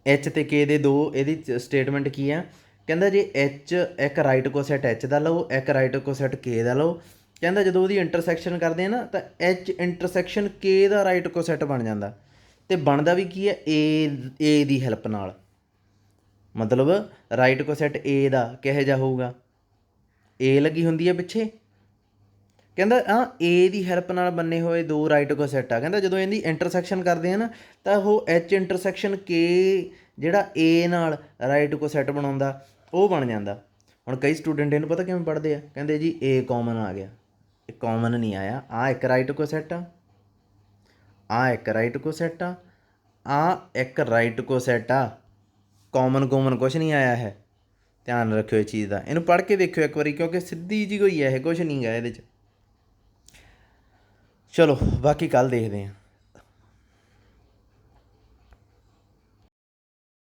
ਐਚ ਅਤੇ ਕੇ ਦੇ ਦੋ, ਇਹਦੀ ਸਟੇਟਮੈਂਟ ਕੀ ਆ, ਕਹਿੰਦਾ ਜੇ ਐਚ ਇੱਕ ਰਾਈਟ ਕੋਸੈਟ ਐਚ ਦਾ ਲਓ, ਇੱਕ ਰਾਈਟ ਕੋਸੈਟ ਕੇ ਦਾ ਲਓ, ਕਹਿੰਦਾ ਜਦੋਂ ਉਹਦੀ ਇੰਟਰਸੈਕਸ਼ਨ ਕਰਦੇ ਆ ਨਾ ਤਾਂ ਐਚ ਇੰਟਰਸੈਕਸ਼ਨ ਕੇ ਦਾ ਰਾਈਟ ਕੋਸੈਟ ਬਣ ਜਾਂਦਾ। ਅਤੇ ਬਣਦਾ ਵੀ ਕੀ ਹੈ, ਏ ਦੀ ਹੈਲਪ ਨਾਲ, ਮਤਲਬ ਰਾਈਟ ਕੋਸੈਟ ਏ ਦਾ ਕਿਹੋ ਜਿਹਾ ਹੋਊਗਾ, ਏ ਲੱਗੀ ਹੁੰਦੀ ਹੈ ਪਿੱਛੇ। ਕਹਿੰਦਾ ਏ ਦੀ ਹੈਲਪ ਨਾਲ ਬਣੇ ਹੋਏ ਦੋ ਰਾਈਟ ਕੋਸੈਟ ਆ, ਕਹਿੰਦਾ ਜਦੋਂ ਇਹਦੀ ਇੰਟਰਸੈਕਸ਼ਨ ਕਰਦੇ ਆ ਨਾ ਤਾਂ ਉਹ ਐਚ ਇੰਟਰਸੈਕਸ਼ਨ ਕੇ ਜਿਹੜਾ ਏ ਨਾਲ ਰਾਈਟ ਕੋਸੈਟ ਬਣਾਉਂਦਾ ਉਹ ਬਣ ਜਾਂਦਾ। ਹੁਣ ਕਈ ਸਟੂਡੈਂਟ ਇਹਨੂੰ ਪਤਾ ਕਿਵੇਂ ਪੜ੍ਹਦੇ ਆ, ਕਹਿੰਦੇ ਜੀ ਏ ਕਾਮਨ ਆ ਗਿਆ, ਇਹ ਕਾਮਨ ਨਹੀਂ ਆਇਆ, ਆਹ ਇੱਕ ਰਾਈਟ ਕੋਸੈਟ ਆ, ਆਹ ਇੱਕ ਰਾਈਟ ਕੋਸੈਟ ਆ, ਆਹ ਇੱਕ ਰਾਈਟ ਕੋਸੈਟ ਆ, ਕਾਮਨ ਕੁਛ ਨਹੀਂ ਆਇਆ ਹੈ। ਧਿਆਨ ਰੱਖਿਓ ਇਹ ਚੀਜ਼ ਦਾ, ਇਹਨੂੰ ਪੜ੍ਹ ਕੇ ਦੇਖਿਓ ਇੱਕ ਵਾਰੀ, ਕਿਉਂਕਿ ਸਿੱਧੀ ਜਿਹੀ ਹੋਈ ਹੈ ਇਹ, ਕੁਛ ਨਹੀਂ ਗਾ ਇਹਦੇ 'ਚ। ਚਲੋ ਬਾਕੀ ਕੱਲ੍ਹ ਦੇਖਦੇ ਹਾਂ।